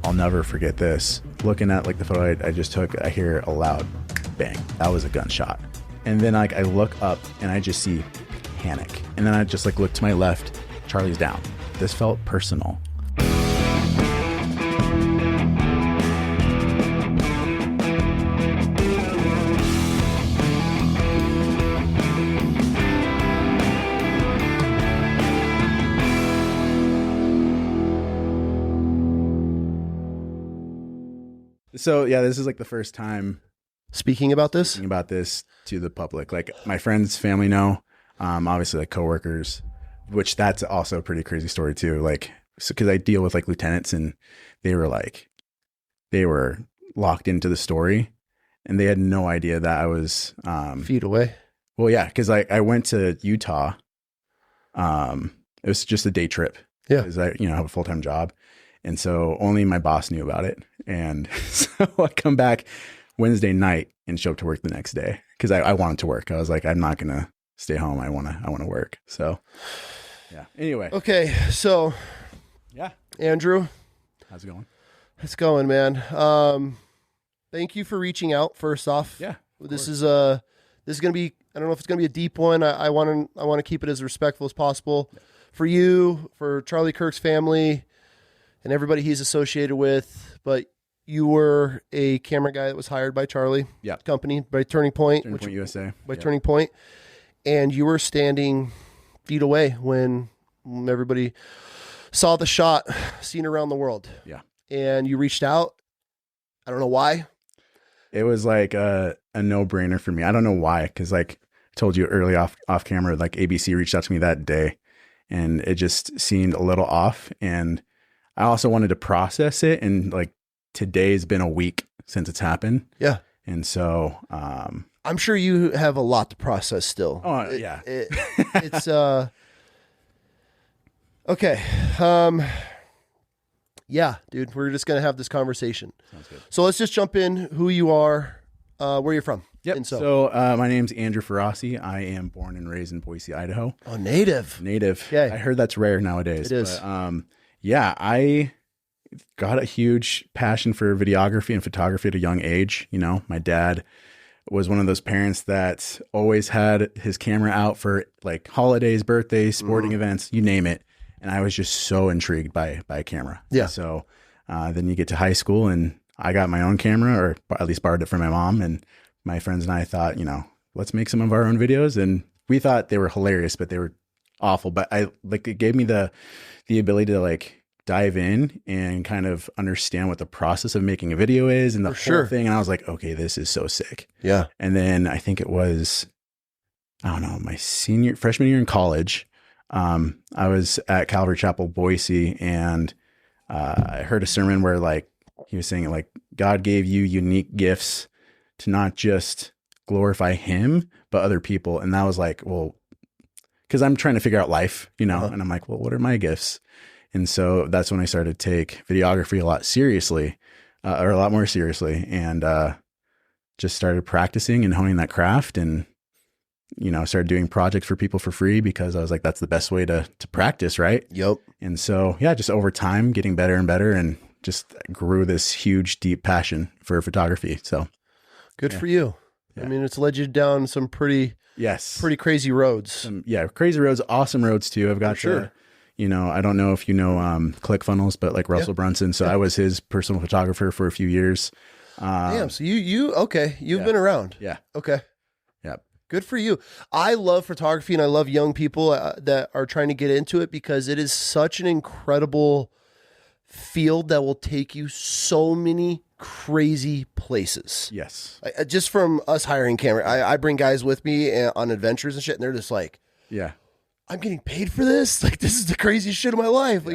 I'll never forget this. Looking at like the photo I just took, I hear a loud bang. That was a gunshot. And then like I look up and I just see panic. And then I just like look to my left, Charlie's down. This felt personal. So yeah, this is like the first time speaking about this to the public. Like my friends, family know, obviously like coworkers, which that's also a pretty crazy story too. Like, so, cause I deal with like lieutenants and they were locked into the story and they had no idea that I was, feet away. Well, yeah. Cause I went to Utah. It was just a day trip. Yeah. Cause I, have a full-time job. And so only my boss knew about it. And so I come back Wednesday night and show up to work the next day because I wanted to work. I was like, I'm not going to stay home. I want to work. So yeah. Anyway. Okay. So yeah. Andrew. How's it going? It's going, man. Thank you for reaching out first off. Yeah. This is going to be, I don't know if it's going to be a deep one. I want to keep it as respectful as possible for you, for Charlie Kirk's family, and everybody he's associated with. But you were a camera guy that was hired by Charlie company by Turning Point USA. By Turning Point. And you were standing feet away when everybody saw the shot seen around the world. Yeah. And you reached out. I don't know why. It was like a no-brainer for me. I don't know why, because like I told you early off camera, like ABC reached out to me that day and it just seemed a little off. And I also wanted to process it, and like today's been a week since it's happened. Yeah. And so I'm sure you have a lot to process still. Oh, yeah. It's okay. Yeah, dude, we're just going to have this conversation. Sounds good. So let's just jump in who you are, where you're from. Yep. So my name's Andrew Feraci. I am born and raised in Boise, Idaho. Oh, native. Okay. I heard that's rare nowadays. It is. But, yeah, I got a huge passion for videography and photography at a young age. My dad was one of those parents that always had his camera out for like holidays, birthdays, sporting events, you name it. And I was just so intrigued by a camera. Yeah. So then you get to high school and I got my own camera, or at least borrowed it from my mom. And my friends and I thought, let's make some of our own videos. And we thought they were hilarious, but they were awful. But it gave me the ability to like dive in and kind of understand what the process of making a video is and the whole thing. And I was like, okay, this is so sick. Yeah. And then I think it was, I don't know, my freshman year in college. I was at Calvary Chapel, Boise, and I heard a sermon where like he was saying like God gave you unique gifts to not just glorify him, but other people. And that was like, well, because I'm trying to figure out life, and I'm like, well, what are my gifts? And so that's when I started to take videography a lot more seriously, and just started practicing and honing that craft, and started doing projects for people for free because I was like, that's the best way to practice, right? Yep. And so yeah, just over time getting better and better, and just grew this huge, deep passion for photography. So good for you. Yeah. I mean, it's led you down some pretty crazy roads. Crazy roads, awesome roads too. I've got I don't know if ClickFunnels, but like Russell Brunson. So I was his personal photographer for a few years. Damn. So you've been around. Yeah. Okay. Yeah. Good for you. I love photography and I love young people that are trying to get into it because it is such an incredible field that will take you so many crazy places. Yes. Just from us hiring camera, I bring guys with me on adventures and shit, and they're just like, yeah, I'm getting paid for this. Like, this is the craziest shit of my life,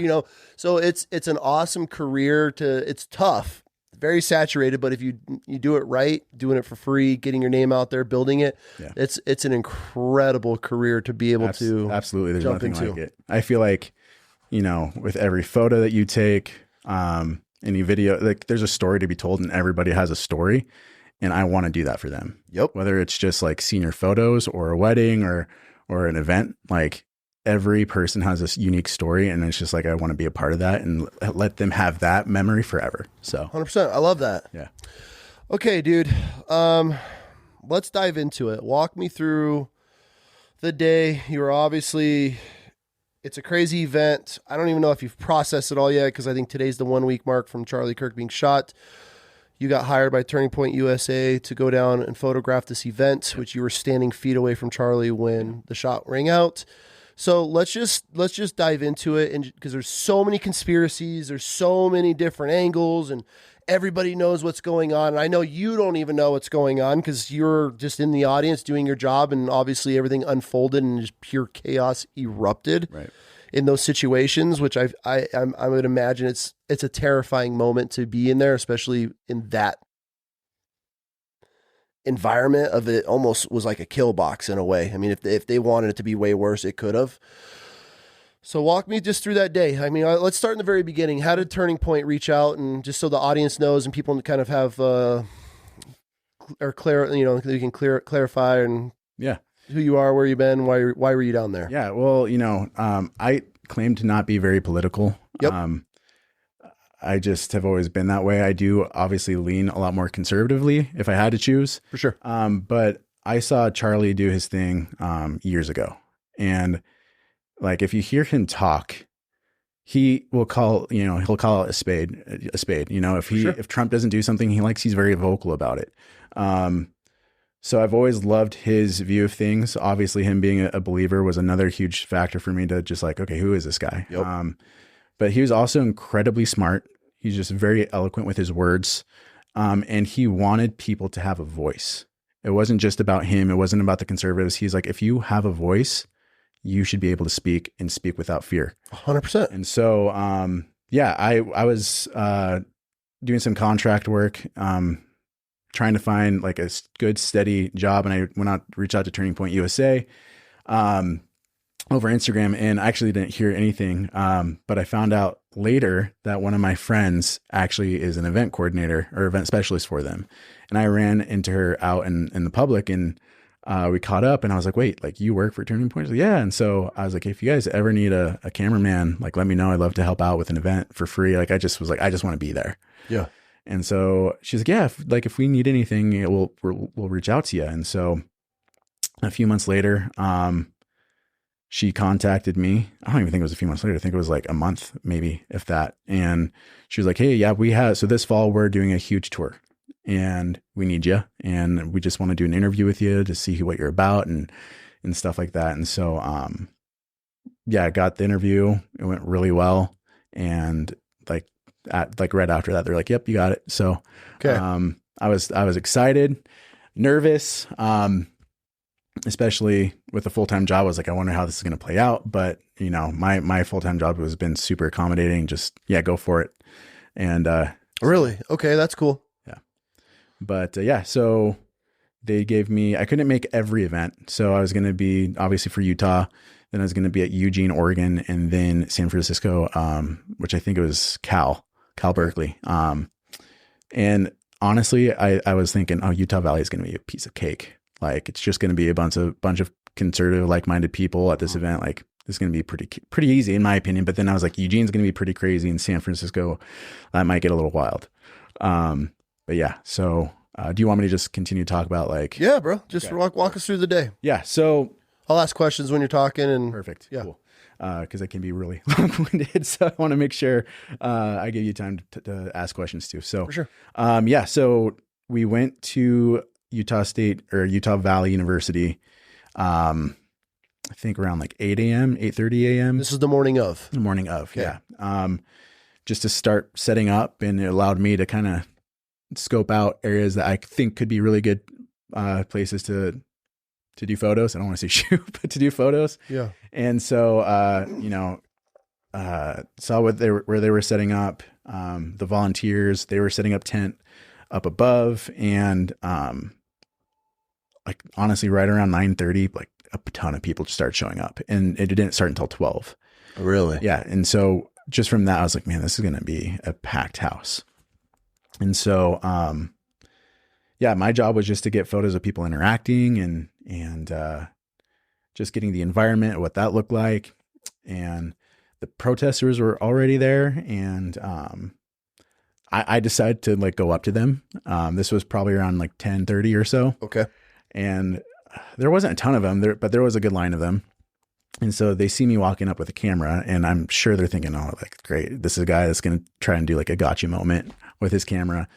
So it's an awesome career. It's tough, very saturated, but if you do it right, doing it for free, getting your name out there, building it, it's an incredible career to be able to absolutely. There's jump nothing into. like it. I feel like, with every photo that you take, any video, like there's a story to be told, and everybody has a story, and I want to do that for them. Yep. Whether it's just like senior photos or a wedding or an event, like every person has this unique story, and it's just like I want to be a part of that and let them have that memory forever. So 100%. I love that. Yeah. Okay, dude. Let's dive into it. Walk me through the day. You were obviously, it's a crazy event. I don't even know if you've processed it all yet, because I think today's the 1 week mark from Charlie Kirk being shot. You got hired by Turning Point USA to go down and photograph this event, which you were standing feet away from Charlie when the shot rang out. So let's just dive into it, and because there's so many conspiracies, there's so many different angles, and everybody knows what's going on. And I know you don't even know what's going on because you're just in the audience doing your job, and obviously everything unfolded and just pure chaos erupted in those situations, which I would imagine it's a terrifying moment to be in there, especially in that environment of it. Almost was like a kill box in a way. I mean, if they wanted it to be way worse, it could have. So walk me just through that day. I mean, let's start in the very beginning. How did Turning Point reach out, and just so the audience knows and people kind of have or clear, they can clarify and who you are, where you've been, why were you down there? Yeah, well, I claim to not be very political. Yep. I just have always been that way. I do obviously lean a lot more conservatively if I had to choose. For sure. But I saw Charlie do his thing years ago. And like, if you hear him talk, he will he'll call it a spade. If Trump doesn't do something he's very vocal about it. So I've always loved his view of things. Obviously him being a believer was another huge factor for me to just like, okay, who is this guy? Yep. But he was also incredibly smart. He's just very eloquent with his words. And he wanted people to have a voice. It wasn't just about him. It wasn't about the conservatives. He's like, if you have a voice, you should be able to speak and speak without fear. 100%. And so, I was doing some contract work, trying to find like a good, steady job. And I went out, reached out to Turning Point USA over Instagram, and I actually didn't hear anything. But I found out later that one of my friends actually is an event coordinator or event specialist for them. And I ran into her out in the public, and we caught up, and I was like, wait, like you work for Turning Point? Like, yeah. And so I was like, if you guys ever need a cameraman, like let me know. I'd love to help out with an event for free. Like I just was like, I just want to be there. Yeah. And so she's like, yeah, if we need anything, we'll reach out to you. And so a few months later, she contacted me. I don't even think it was a few months later. I think it was like a month, maybe, if that. And she was like, hey, yeah, so this fall we're doing a huge tour and we need you. And we just want to do an interview with you to see what you're about and stuff like that. And so, I got the interview. It went really well. And right after that, they're like, yep, you got it. So, okay. I was excited, nervous, especially with a full-time job. I was like, I wonder how this is going to play out. But my full-time job has been super accommodating. Just, go for it. And, really? Okay. That's cool. Yeah. But, so they gave me, I couldn't make every event. So I was going to be obviously for Utah, then I was going to be at Eugene, Oregon, and then San Francisco, which I think it was Cal Berkeley. And honestly, I was thinking, Utah Valley is going to be a piece of cake. Like it's just going to be a bunch of conservative, like-minded people at this event. Like this is going to be pretty easy in my opinion. But then I was like, Eugene's going to be pretty crazy, and San Francisco, that might get a little wild. But yeah. So, do you want me to just continue to talk about like? Yeah, bro. Just walk us through the day. Yeah. So I'll ask questions when you're talking. And perfect. Yeah. Cool. Because it can be really long-winded. So I want to make sure I give you time to ask questions too. So for sure. So we went to Utah State or Utah Valley University. I think around like 8 a.m., 8:30 a.m. This is the morning of. The morning of, okay. Yeah. Just to start setting up, and it allowed me to kind of scope out areas that I think could be really good places to do photos. I don't want to say shoot, but to do photos. Yeah. And so, saw where they were setting up, the volunteers, they were setting up tent up above, and like honestly, right around 9:30, like a ton of people just started showing up, and it didn't start until 12. Really? Yeah. And so just from that, I was like, man, this is going to be a packed house. And so, my job was just to get photos of people interacting and just getting the environment, what that looked like. and the protesters were already there. And I decided to like go up to them. This was probably around like 10:30 or so. Okay. And there wasn't a ton of them there, but there was a good line of them. And so they see me walking up with a camera, and I'm sure they're thinking, oh, like, great. This is a guy that's going to try and do like a gotcha moment with his camera.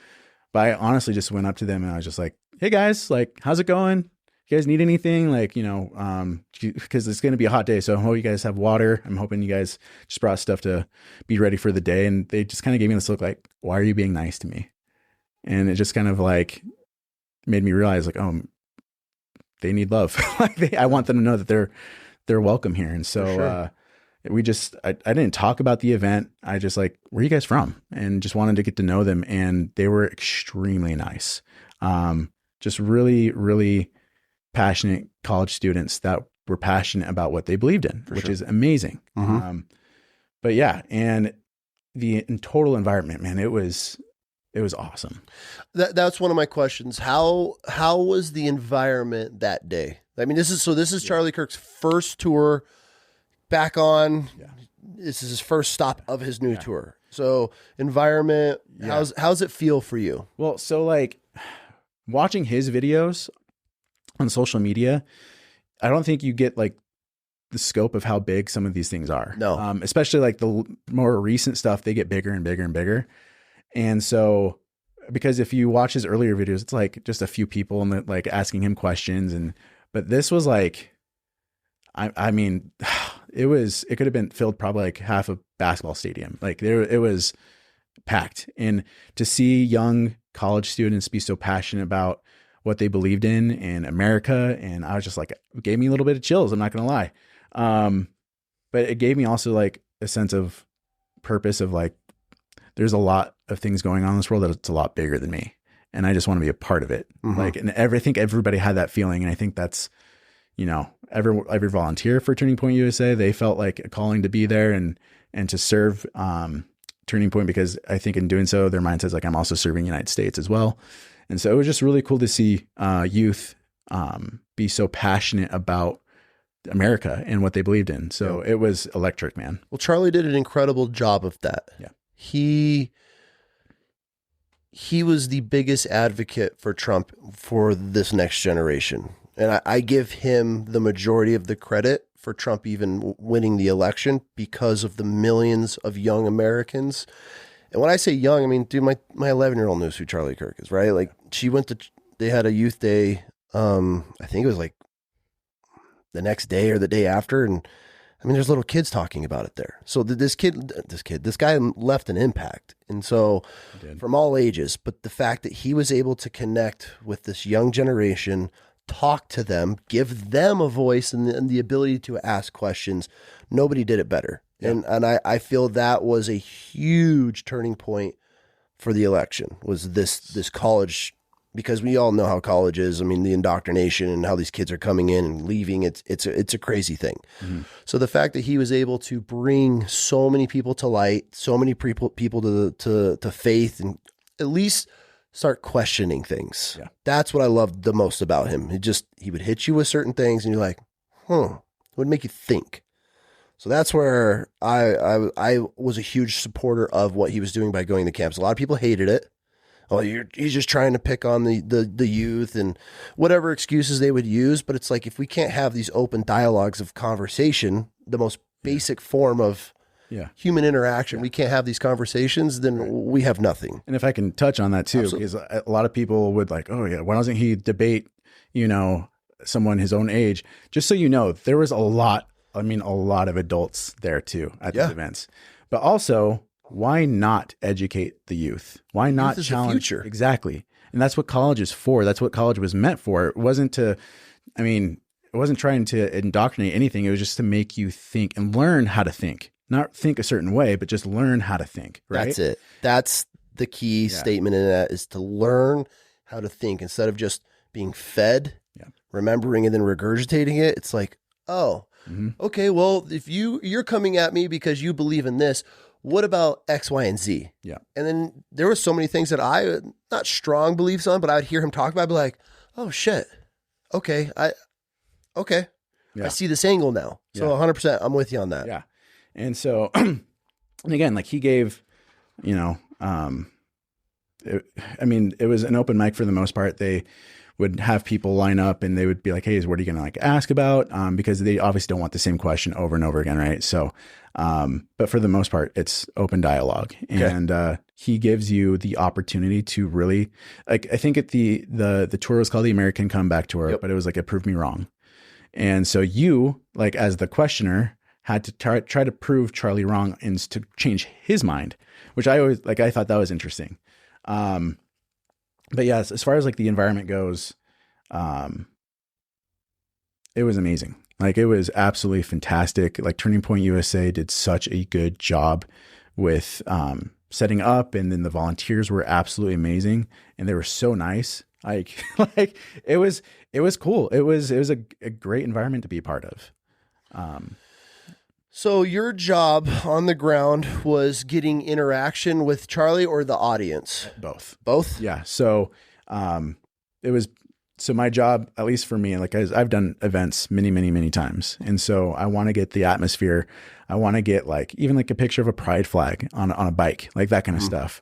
But I honestly just went up to them and I was just like, hey guys, like, how's it going? You guys need anything? Like, you know, because it's going to be a hot day. So I hope you guys have water. I'm hoping you guys just brought stuff to be ready for the day. And they just kind of gave me this look like, why are you being nice to me? And it just kind of like made me realize like, oh, they need love. Like I want them to know that they're welcome here. And so, sure. I didn't talk about the event. I just like, where are you guys from? And just wanted to get to know them. And they were extremely nice. Just really, really passionate college students that were passionate about what they believed in, which is amazing. But yeah. And the total environment, man, it was awesome. That's one of my questions. How was the environment that day? I mean, this is Charlie Kirk's first tour back on. Yeah. This is his first stop of his new tour. So environment, how's it feel for you? Well, so like watching his videos on social media, I don't think you get like the scope of how big some of these things are. No. Especially like the more recent stuff, they get bigger and bigger and bigger. And so, because if you watch his earlier videos, it's like just a few people and like asking him questions. But this was like, I mean, it could have been filled probably like half a basketball stadium. Like it was packed. And to see young college students be so passionate about what they believed in America. And I was just like, it gave me a little bit of chills. I'm not going to lie. But it gave me also like a sense of purpose of like, there's a lot of things going on in this world that it's a lot bigger than me. And I just want to be a part of it. Like, and I think everybody had that feeling. And I think that's, you know, every volunteer for Turning Point USA, they felt like a calling to be there and to serve, Turning Point, because I think in doing so, their mindset's like, I'm also serving the United States as well. And so it was just really cool to see, youth, be so passionate about America and what they believed in. So it was electric, man. Well, Charlie did an incredible job of that. Yeah. He was the biggest advocate for Trump for this next generation. And I give him the majority of the credit for Trump even winning the election because of the millions of young Americans. And when I say young, I mean, dude, my 11-year-old knows who Charlie Kirk is, right? Like they had a youth day. I think it was like the next day or the day after. And I mean, there's little kids talking about it there. So this guy left an impact. And so from all ages, but the fact that he was able to connect with this young generation, talk to them, give them a voice and the ability to ask questions, nobody did it better. Yeah. And I feel that was a huge turning point for the election, was this college, because we all know how college is. I mean, the indoctrination and how these kids are coming in and leaving, it's a crazy thing. So the fact that he was able to bring so many people to light, so many people to faith, and at least start questioning things. Yeah. That's what I loved the most about him. He would hit you with certain things and you're like, it would make you think. So that's where I was a huge supporter of what he was doing by going to camps. A lot of people hated it. Oh, he's just trying to pick on the youth and whatever excuses they would use. But it's like, if we can't have these open dialogues of conversation, the most basic form of human interaction, we can't have these conversations, then we have nothing. And if I can touch on that too, because a lot of people would like, oh yeah, why doesn't he debate, someone his own age? Just so you know, there was a lot of adults there too at these events. But also, why not educate the youth? Why not challenge? The future. Exactly. And that's what college is for. That's what college was meant for. It wasn't trying to indoctrinate anything. It was just to make you think and learn how to think. Not think a certain way, but just learn how to think, right? That's it. That's the key statement in that, is to learn how to think instead of just being fed, remembering and then regurgitating it. It's like, okay, well, if you're coming at me because you believe in this, what about X, Y, and Z? Yeah. And then there were so many things that I, not strong beliefs on, but I would hear him talk about, I'd be like, oh shit. Okay. Yeah. I see this angle now. So 100%, I'm with you on that. Yeah. And so, and again, like he gave, you know, it was an open mic for the most part. They would have people line up and they would be like, hey, what are you going to like ask about? Because they obviously don't want the same question over and over again. Right. So, but for the most part, it's open dialogue, and he gives you the opportunity to really, like, I think the tour was called the American Comeback Tour, but it was like, it proved me wrong. And so you, like, as the questioner, had to try to prove Charlie wrong and to change his mind, which I thought that was interesting. But yeah, as far as like the environment goes, it was amazing. Like, it was absolutely fantastic. Like, Turning Point USA did such a good job with, setting up, and then the volunteers were absolutely amazing, and they were so nice. Like, it was cool. It was a great environment to be a part of. So your job on the ground was getting interaction with Charlie or the audience? Both? Yeah. So, so my job, at least for me, like, I've done events many, many, many times. And so I want to get the atmosphere. I want to get like, even like a picture of a pride flag on a bike, like that kind of stuff.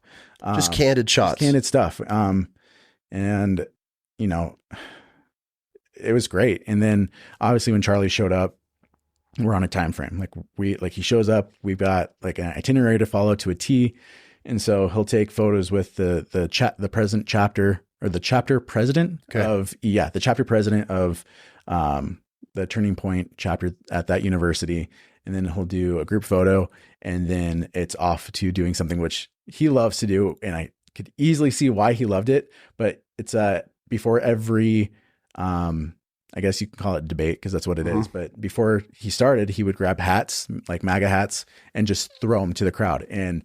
Just candid shots. Just candid stuff. And you know, it was great. And then obviously when Charlie showed up, we're on a time frame. Like he shows up, we've got like an itinerary to follow to a T. And so he'll take photos with the present chapter, or the chapter president the chapter president of the Turning Point chapter at that university. And then he'll do a group photo, and then it's off to doing something which he loves to do. And I could easily see why he loved it, but it's before every, I guess you can call it debate, because that's what it is. But before he started, he would grab hats, like MAGA hats, and just throw them to the crowd. And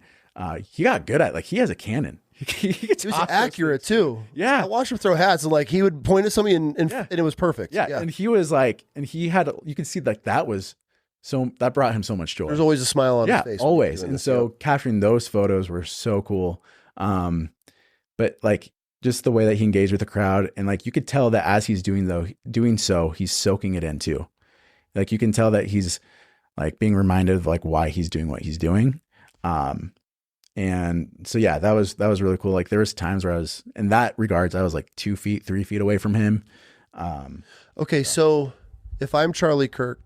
he got good at it. Like, he has a cannon. He was accurate too. Yeah. I watched him throw hats, and like he would point at somebody and it was perfect. Yeah. And he was like, and he had, you could see like that brought him so much joy. There's always a smile on his face. Always. And so capturing those photos were so cool. But like, just the way that he engaged with the crowd, and like, you could tell that as he's doing so, he's soaking it in too. Like, you can tell that he's like being reminded of like why he's doing what he's doing. And so, yeah, that was really cool. Like, there was times where I was, in that regards, I was like 2 feet, 3 feet away from him. Okay. So if I'm Charlie Kirk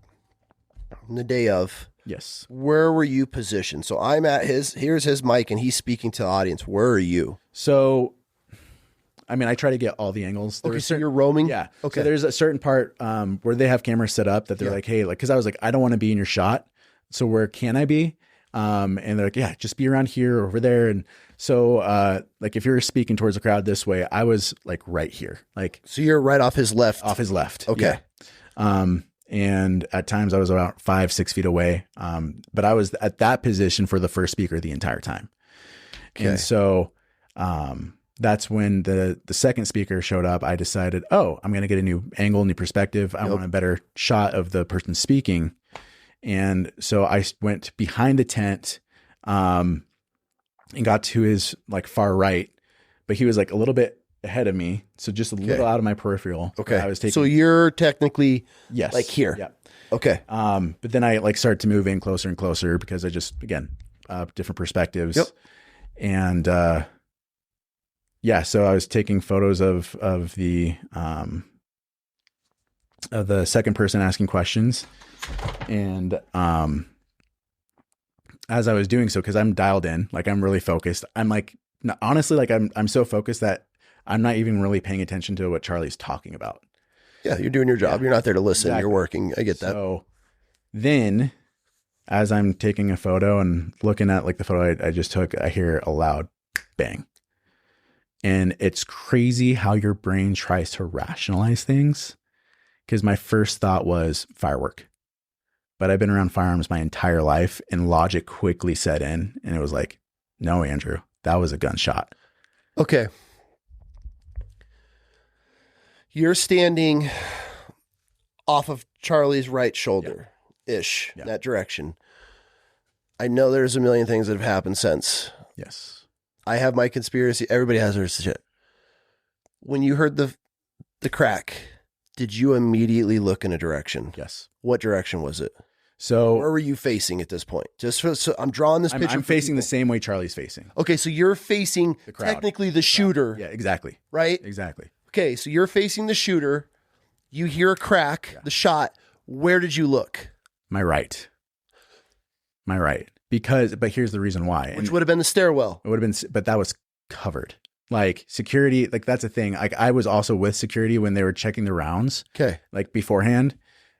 on the day of, yes, where were you positioned? So I'm at here's his mic and he's speaking to the audience. Where are you? So, I mean, I try to get all the angles. So you're roaming? Yeah. Okay. So there's a certain part where they have cameras set up that they're like, hey, like, because I was like, I don't want to be in your shot. So where can I be? And they're like, yeah, just be around here or over there. And so like, if you're speaking towards the crowd this way, I was like right here. Like, so you're right off his left. Off his left. Okay. Yeah. And at times I was about 5-6 feet away. But I was at that position for the first speaker the entire time. Okay. And so that's when the second speaker showed up. I decided, I'm going to get a new angle, new perspective. I want a better shot of the person speaking. And so I went behind the tent, and got to his like far right, but he was like a little bit ahead of me. So just a little out of my peripheral. Okay. I was taking. So you're technically like here. Yeah. Okay. But then I like started to move in closer and closer, because I just, again, different perspectives. Yep. And, so I was taking photos of the second person asking questions. And as I was doing so, because I'm dialed in, like, I'm really focused. I'm like, honestly, like, I'm so focused that I'm not even really paying attention to what Charlie's talking about. Yeah, you're doing your job. Yeah. You're not there to listen. Exactly. You're working. I get that. So then, as I'm taking a photo and looking at like the photo I just took, I hear a loud bang. And it's crazy how your brain tries to rationalize things, because my first thought was firework. But I've been around firearms my entire life, and logic quickly set in, and it was like, no, Andrew, that was a gunshot. Okay. You're standing off of Charlie's right shoulder-ish, that direction. I know there's a million things that have happened since. Yes. I have my conspiracy. Everybody has their shit. When you heard the crack, Did you immediately look in a direction? Yes. What direction was it? So where were you facing at this point? So I'm drawing this picture. I'm facing the same way Charlie's facing. Okay, so you're facing technically the shooter. Yeah, exactly. Right? Exactly. Okay, so you're facing the shooter. You hear a crack, the shot. Where did you look? My right. But here's the reason why. Which would have been the stairwell. It would have been, but that was covered. Like security, like that's a thing. Like I was also with security when they were checking the rounds. Okay. Like beforehand,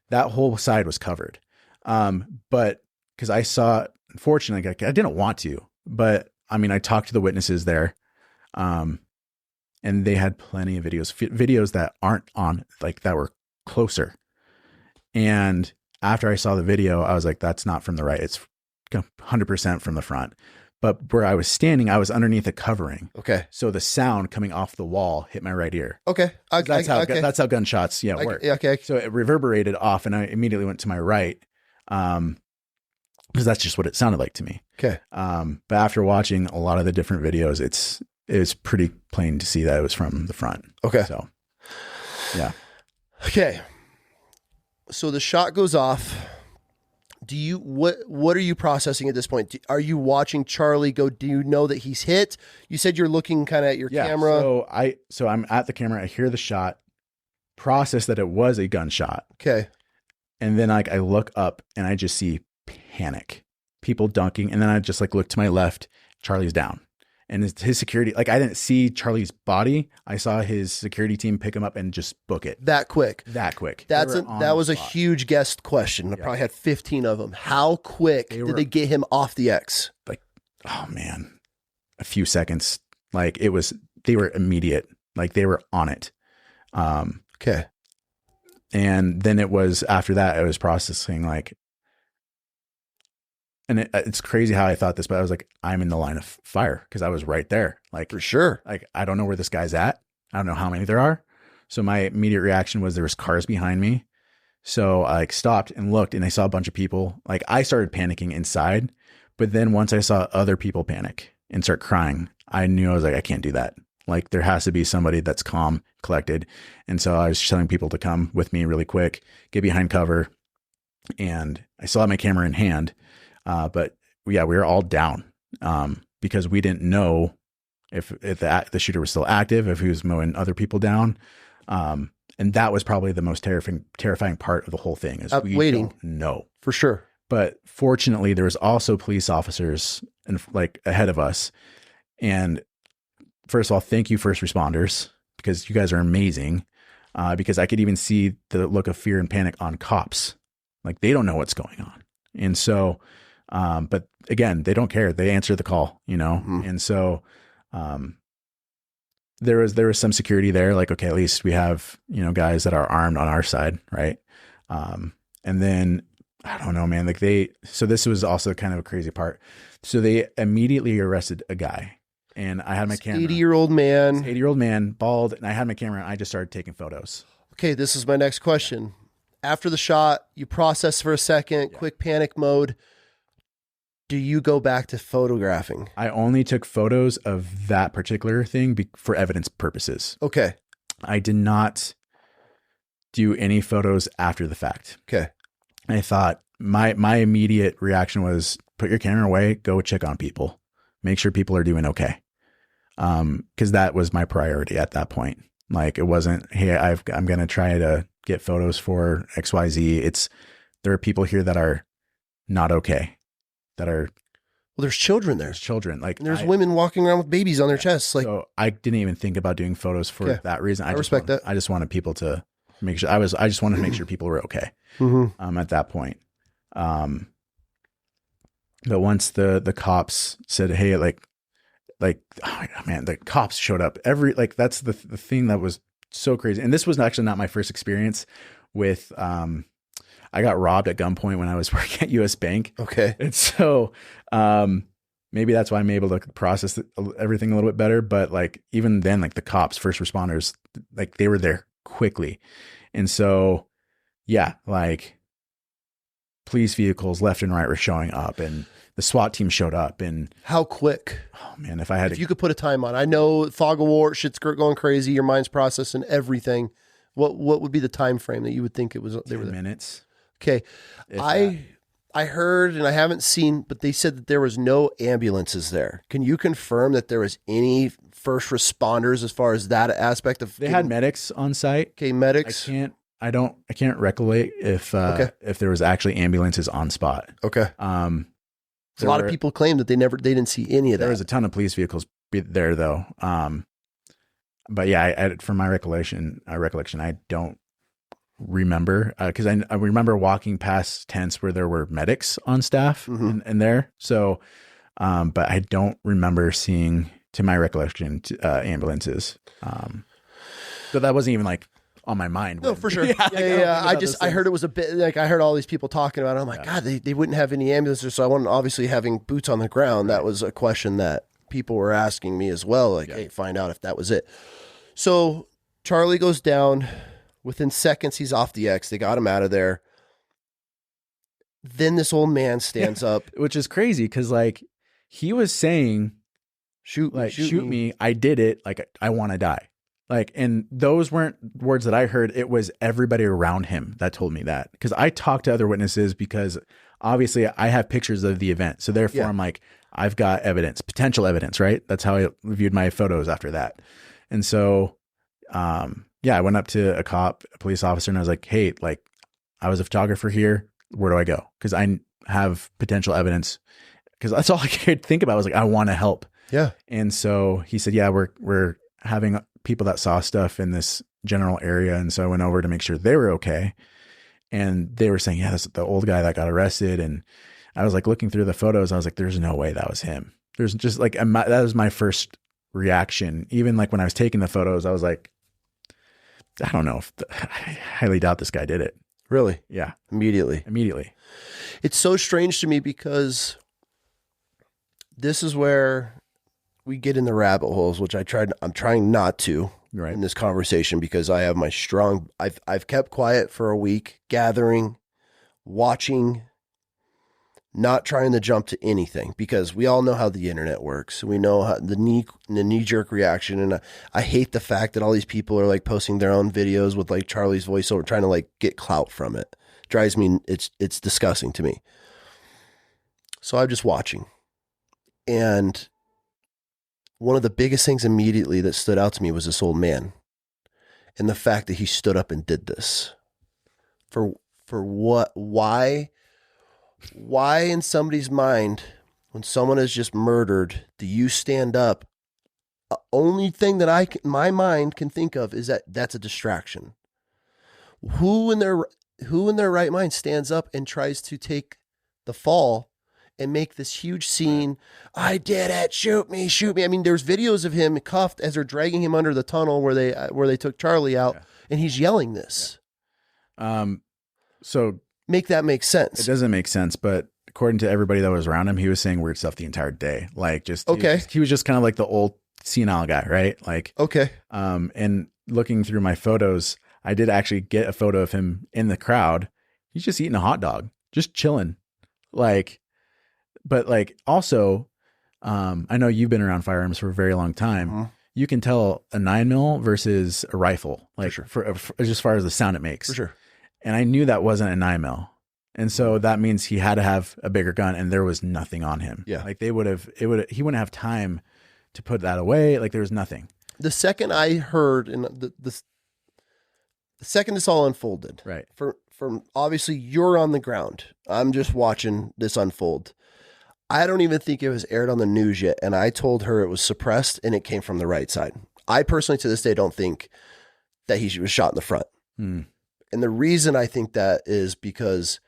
that whole side was covered. But because I saw, unfortunately, I didn't want to, but I mean, I talked to the witnesses there, and they had plenty of videos that aren't on, like that were closer. And after I saw the video, I was like, that's not from the right. It's 100% from the front. But where I was standing, I was underneath a covering. Okay. So the sound coming off the wall hit my right ear. Okay. That's how gunshots work. Okay. So it reverberated off, and I immediately went to my right, because that's just what it sounded like to me. Okay. But after watching a lot of the different videos, it's pretty plain to see that it was from the front. Okay. So, yeah. Okay. So the shot goes off. What are you processing at this point? Are you watching Charlie go? Do you know that he's hit? You said you're looking kind of at your camera. So I'm at the camera. I hear the shot, process that it was a gunshot. Okay. And then I look up and I just see panic, people dunking. And then I just look to my left, Charlie's down. And his security, I didn't see Charlie's body. I saw his security team pick him up and just book it. That quick. That quick. That was a huge guest question. I probably had 15 of them. How quick did they get him off the X? Oh man, a few seconds. They were immediate. They were on it. Okay. And then it was, after that, I was processing and it's crazy how I thought this, but I was like, I'm in the line of fire because I was right there. For sure. I don't know where this guy's at. I don't know how many there are. So my immediate reaction was there was cars behind me. So I stopped and looked, and I saw a bunch of people. I started panicking inside, but then once I saw other people panic and start crying, I knew, I was like, I can't do that. There has to be somebody that's calm, collected. And so I was telling people to come with me really quick, get behind cover. And I still had my camera in hand. But yeah, we were all down, because we didn't know if the shooter was still active, if he was mowing other people down. And that was probably the most terrifying part of the whole thing, is we waiting. don't know for sure. But fortunately there was also police officers ahead of us. And first of all, thank you, first responders, because you guys are amazing. Because I could even see the look of fear and panic on cops. They don't know what's going on. And so, but again, they don't care. They answer the call, Mm-hmm. And so, there was some security there. Okay, at least we have, guys that are armed on our side. Right. And then I don't know, man, so this was also kind of a crazy part. So they immediately arrested a guy, and I had my camera. 80-year-old man, bald. And I had my camera, and I just started taking photos. Okay. This is my next question. After the shot, you process for a second, quick panic mode. Do you go back to photographing? I only took photos of that particular thing for evidence purposes. Okay. I did not do any photos after the fact. Okay. I thought my immediate reaction was, put your camera away, go check on people, make sure people are doing okay. Cause that was my priority at that point. It wasn't, hey, I'm going to try to get photos for XYZ. There are people here that are not okay. Well, there's children there. There's children. There's women walking around with babies on their chests. So I didn't even think about doing photos for that reason. I respect that. I just wanted people to make sure I just wanted to make sure people were okay. Mm-hmm. At that point. But once the cops said, hey, oh man, the cops showed up that's the thing that was so crazy. And this was actually not my first experience with, I got robbed at gunpoint when I was working at US Bank. Okay. And so, maybe that's why I'm able to process everything a little bit better. But even then, the cops, first responders, they were there quickly. And so, yeah, police vehicles left and right were showing up, and the SWAT team showed up. And how quick? Oh man, if you could put a time on, I know fog of war, shit's going crazy. Your mind's processing everything. What would be the time frame that you would think it was? They were 10 there? minutes. Okay, If I heard, and I haven't seen, but they said that there was no ambulances there. Can you confirm that there was any first responders as far as that aspect of? They had medics on site. Okay, medics. I can't recollect if there was actually ambulances on spot. Okay. A lot of people claim that they didn't see any of that. There was a ton of police vehicles there though. But yeah, from my recollection, I don't remember because I remember walking past tents where there were medics on staff and there. So, but I don't remember seeing, to my recollection, ambulances. So that wasn't even like on my mind. No, for sure. Yeah. I heard it was a bit like I heard all these people talking about it. I'm like, God, they wouldn't have any ambulances. So I wanted, obviously, having boots on the ground. That was a question that people were asking me as well. Like, hey, find out if that was it. So Charlie goes down. Within seconds, he's off the X. They got him out of there. Then this old man stands up, which is crazy because like he was saying, shoot me. I did it. Like I want to die. Like, and those weren't words that I heard. It was everybody around him that told me that, because I talked to other witnesses, because obviously I have pictures of the event. So therefore I'm like, I've got evidence, potential evidence, right? That's how I viewed my photos after that. And so, I went up to a police officer, and I was like, hey, like I was a photographer here. Where do I go? Because I have potential evidence, because that's all I could think about. I was like, I want to help. Yeah. And so he said, yeah, we're having people that saw stuff in this general area. And so I went over to make sure they were okay. And they were saying, yeah, that's the old guy that got arrested. And I was like looking through the photos. I was like, there's no way that was him. There's just like, that was my first reaction. Even like when I was taking the photos, I was like, I don't know I highly doubt this guy did it. Really? Yeah. Immediately. It's so strange to me, because this is where we get in the rabbit holes, which I'm trying not to in this conversation, because I have my I've kept quiet for a week, gathering, watching, not trying to jump to anything, because we all know how the internet works. We know how the knee-jerk reaction. And I hate the fact that all these people are like posting their own videos with like Charlie's voiceover, trying to like get clout from it. Drives me, it's disgusting to me. So I'm just watching. And one of the biggest things immediately that stood out to me was this old man, and the fact that he stood up and did this. For what? Why in somebody's mind, when someone is just murdered, do you stand up? The only thing that my mind can think of is that that's a distraction. Who in their right mind stands up and tries to take the fall and make this huge scene? I did it. Shoot me. I mean, there's videos of him cuffed as they're dragging him under the tunnel where they took Charlie out, and he's yelling this. So make that make sense. It doesn't make sense, but according to everybody that was around him, he was saying weird stuff the entire day. Like he was just kind of like the old senile guy, right? Like, and looking through my photos, I did actually get a photo of him in the crowd. He's just eating a hot dog, just chilling. Like, but like also, I know you've been around firearms for a very long time. You can tell a 9mm versus a rifle, like for as far as the sound it makes. For sure. And I knew that wasn't a 9mm. And so that means he had to have a bigger gun, and there was nothing on him. Yeah. Like he wouldn't have time to put that away. Like there was nothing. The second I heard, and the second this all unfolded, right. From obviously you're on the ground. I'm just watching this unfold. I don't even think it was aired on the news yet. And I told her it was suppressed and it came from the right side. I personally, to this day, don't think that he was shot in the front. And the reason I think that is because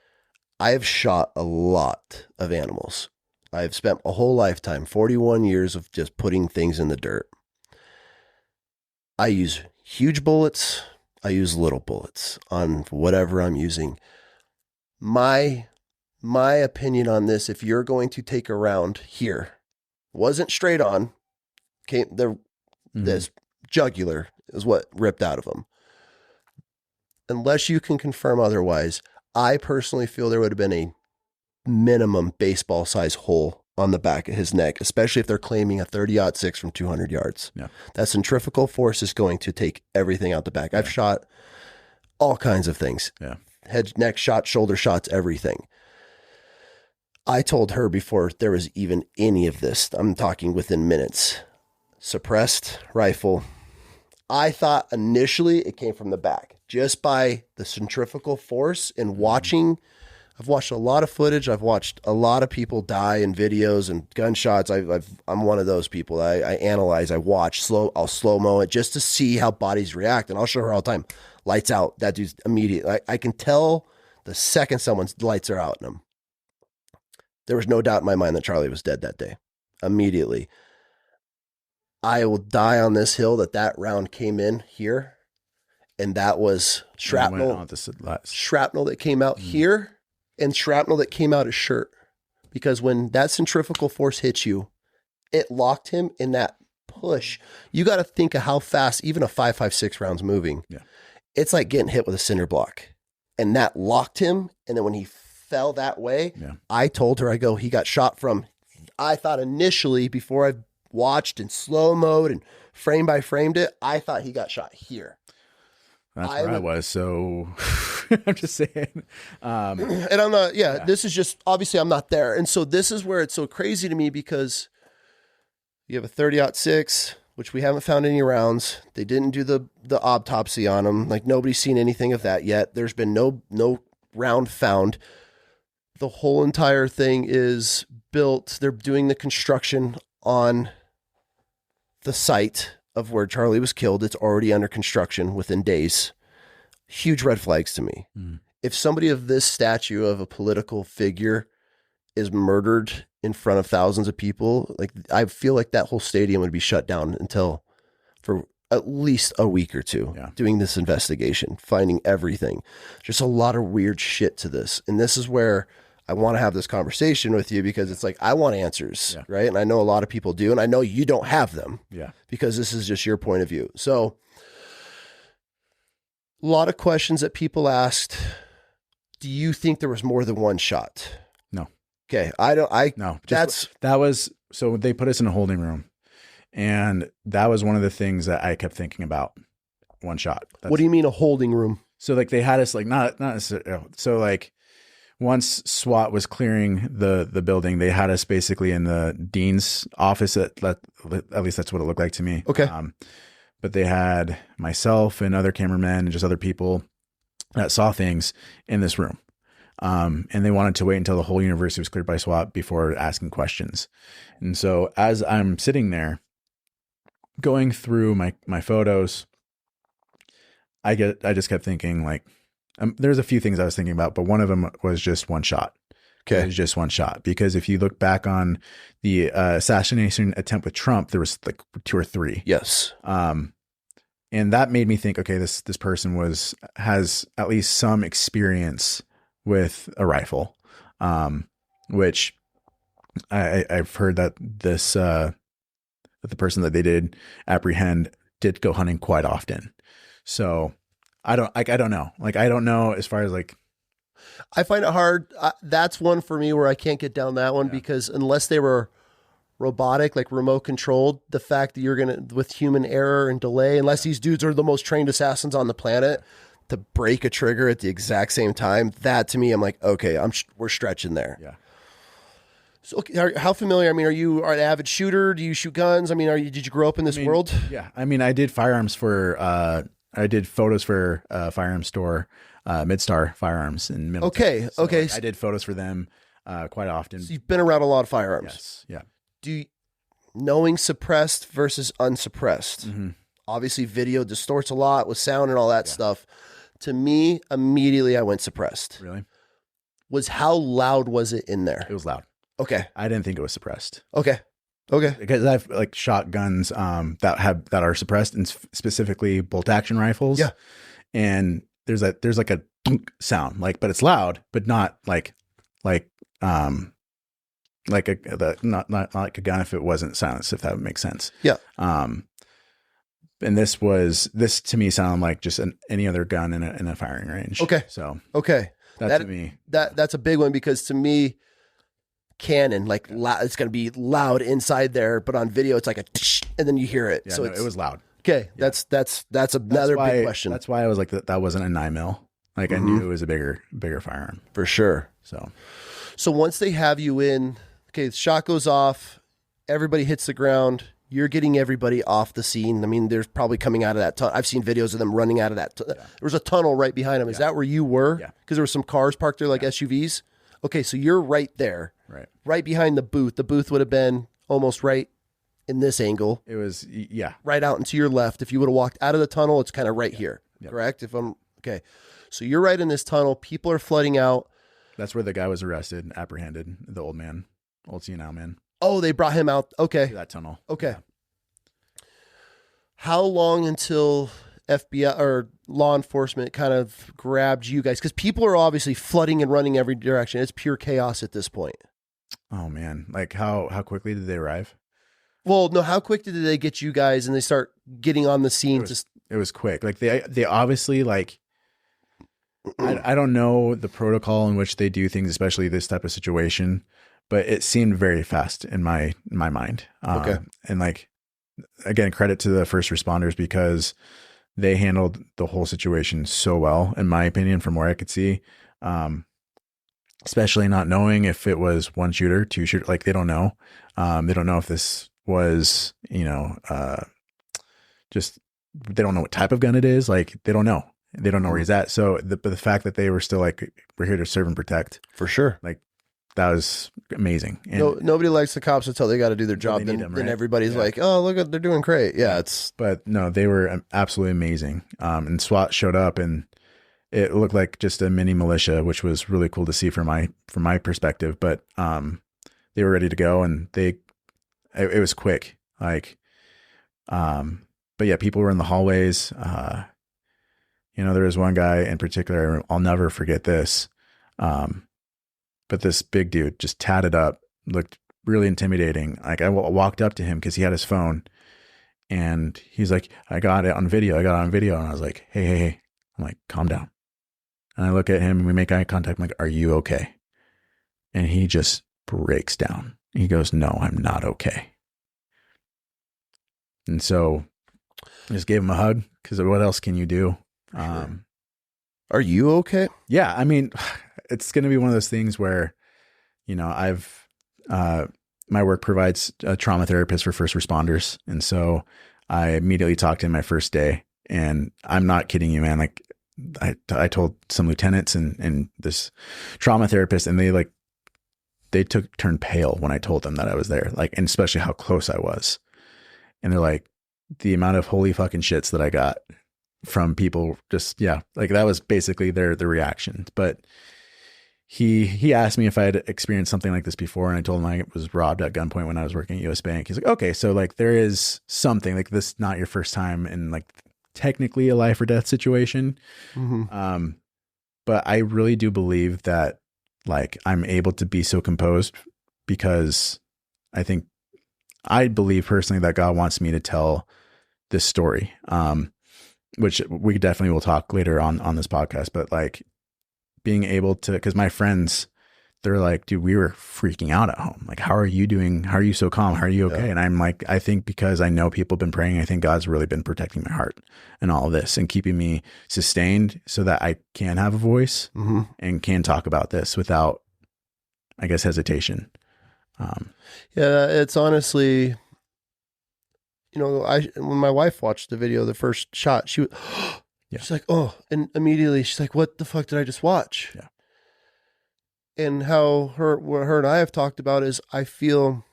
I have shot a lot of animals. I've spent a whole lifetime, 41 years of just putting things in the dirt. I use huge bullets. I use little bullets on whatever I'm using. My opinion on this, if you're going to take a round here, wasn't straight on, this jugular is what ripped out of him. Unless you can confirm otherwise, I personally feel there would have been a minimum baseball size hole on the back of his neck, especially if they're claiming a 30-06 from 200 yards. Yeah. That centrifugal force is going to take everything out the back. I've shot all kinds of things. Yeah. Head, neck shots, shoulder shots, everything. I told her before there was even any of this, I'm talking within minutes, suppressed rifle. I thought initially it came from the back just by the centrifugal force and watching. I've watched a lot of footage. I've watched a lot of people die in videos and gunshots. I'm one of those people. I analyze, I watch I'll slow-mo it just to see how bodies react. And I'll show her all the time. Lights out. That dude's immediate. I can tell the second someone's lights are out in them. There was no doubt in my mind that Charlie was dead that day. Immediately. I will die on this hill that round came in here. And that was shrapnel. Shrapnel that came out here. And shrapnel that came out his shirt. Because when that centrifugal force hits you, it locked him in that push. You got to think of how fast even a 5.56 round's moving. Yeah. It's like getting hit with a cinder block. And that locked him. And then when he fell that way, I told her, he got shot from, I thought initially before I watched in slow mode and frame by framed it, I thought he got shot here. That's where I was. So I'm just saying. And I'm not, this is just, obviously I'm not there. And so this is where it's so crazy to me because you have a 30-06, which we haven't found any rounds. They didn't do the autopsy on him. Like nobody's seen anything of that yet. There's been no round found. The whole entire thing is built. They're doing the construction on the site of where Charlie was killed. It's already under construction within days. Huge red flags to me. If somebody of this stature of a political figure is murdered in front of thousands of people, like I feel like that whole stadium would be shut down for at least a week or two doing this investigation, finding everything. Just a lot of weird shit to this. And this is where I want to have this conversation with you because it's like, I want answers, right? And I know a lot of people do, and I know you don't have them because this is just your point of view. So a lot of questions that people asked. Do you think there was more than one shot? No. Okay. No. So they put us in a holding room, and that was one of the things that I kept thinking about. One shot. What do you mean a holding room? So like they had us like, not necessarily. So like, once SWAT was clearing the building, they had us basically in the dean's office. At least that's what it looked like to me. Okay. But they had myself and other cameramen and just other people that saw things in this room. And they wanted to wait until the whole university was cleared by SWAT before asking questions. And so as I'm sitting there going through my photos, I just kept thinking like, there's a few things I was thinking about, but one of them was just one shot. Okay. It was just one shot. Because if you look back on the assassination attempt with Trump, there was like 2 or 3. Yes. And that made me think, okay, this person has at least some experience with a rifle, which I've heard that that the person that they did apprehend did go hunting quite often. So I don't know. Like, I don't know as far as like, I find it hard. That's one for me where I can't get down that one because unless they were robotic, like remote controlled, the fact that you're going to, with human error and delay, unless these dudes are the most trained assassins on the planet to break a trigger at the exact same time, that to me, I'm like, okay, we're stretching there. Yeah. So okay, how familiar? I mean, are you an avid shooter? Do you shoot guns? I mean, did you grow up in this world? Yeah. I mean, I did firearms I did photos for a firearms store, Midstar Firearms in Middleton. Okay. So, okay. Like, I did photos for them quite often. So you've been around a lot of firearms. Yes. Yeah. Knowing suppressed versus unsuppressed. Mm-hmm. Obviously, video distorts a lot with sound and all that stuff. To me, immediately I went suppressed. Really? How loud was it in there? It was loud. Okay. I didn't think it was suppressed. Okay. Because I've like shot guns that are suppressed, and specifically bolt action rifles. Yeah. And there's like a thunk sound, like, but it's loud, but not like not like a gun if it wasn't silenced, if that would make sense. Yeah. And this to me sounded like just any other gun in a firing range. Okay. So that to me that's a big one because to me, cannon it's going to be loud inside there, but on video it's like a tsh, and then you hear it. Yeah, so it was loud. Okay. That's another big question. That's why I was like, that wasn't a 9mm. Like I knew it was a bigger firearm. For sure. So once they have you in, okay, the shot goes off, everybody hits the ground. You're getting everybody off the scene. I mean, there's probably coming out of that tunnel. I've seen videos of them running out of that. There was a tunnel right behind them. Is that where you were? Yeah. Because there were some cars parked there, like SUVs. Okay, so you're right there. Right behind the booth. The booth would have been almost right in this angle. It was, right out and to your left. If you would have walked out of the tunnel, it's kind of right here. Correct? Okay. So you're right in this tunnel. People are flooding out. That's where the guy was arrested, apprehended, the old senile man. Oh, they brought him out. Okay. Through that tunnel. Okay. Yeah. How long until FBI or law enforcement kind of grabbed you guys? Because people are obviously flooding and running every direction. It's pure chaos at this point. Oh man. Like how quickly did they arrive? Well, no, how quick did they get you guys and they start getting on the scene? It was quick. Like they obviously like, I don't know the protocol in which they do things, especially this type of situation, but it seemed very fast in my mind. Okay. And like, again, credit to the first responders because they handled the whole situation so well, in my opinion, from where I could see, especially not knowing if it was one shooter, two shooter, like they don't know. They don't know if this was, just, they don't know what type of gun it is. Like they don't know. They don't know where he's at. So the fact that they were still like, we're here to serve and protect. For sure. Like that was amazing. And nobody likes the cops until they got to do their job. Then everybody's like, oh, look, they're doing great. Yeah. But no, they were absolutely amazing. And SWAT showed up and it looked like just a mini militia, which was really cool to see from my perspective. But they were ready to go and it was quick. Like, but yeah, people were in the hallways. There was one guy in particular, I'll never forget this. But this big dude just tatted up, looked really intimidating. Like I walked up to him because he had his phone and he's like, I got it on video. And I was like, hey. I'm like, calm down. And I look at him and we make eye contact. I'm like, are you okay? And he just breaks down. He goes, no, I'm not okay. And so I just gave him a hug because what else can you do? Sure. Are you okay? Yeah. I mean, it's going to be one of those things where, I've, my work provides a trauma therapist for first responders. And so I immediately talked to him my first day and I'm not kidding you, man. Like I told some lieutenants and this trauma therapist and they turned pale when I told them that I was there, like, and especially how close I was. And they're like, the amount of holy fucking shits that I got from people like that was basically their reaction. But he asked me if I had experienced something like this before. And I told him I was robbed at gunpoint when I was working at US Bank. He's like, okay, so like there is something like this, not your first time in like technically a life or death situation. Mm-hmm. But I really do believe that like I'm able to be so composed because I believe personally that God wants me to tell this story. Which we definitely will talk later on this podcast, but like being able to, cause my friends, they're like, dude, we were freaking out at home. Like, how are you doing? How are you so calm? How are you okay? Yeah. And I'm like, I think because I know people have been praying, I think God's really been protecting my heart and all of this and keeping me sustained so that I can have a voice and can talk about this without, I guess, hesitation. Yeah, it's honestly, when my wife watched the video, the first shot, she's like, oh, and immediately she's like, what the fuck did I just watch? Yeah. And what her and I have talked about is I feel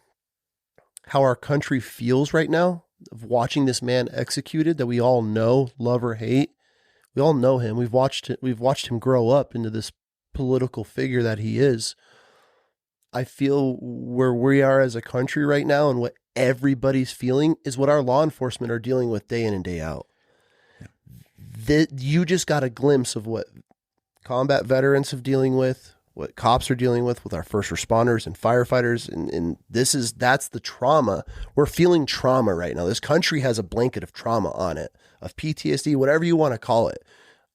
how our country feels right now of watching this man executed that we all know, love or hate. We all know him. We've watched him grow up into this political figure that he is. I feel where we are as a country right now and what everybody's feeling is what our law enforcement are dealing with day in and day out. Yeah. You just got a glimpse of what combat veterans have dealing with, what cops are dealing with our first responders and firefighters. And that's the trauma. We're feeling trauma right now. This country has a blanket of trauma on it, of PTSD, whatever you want to call it.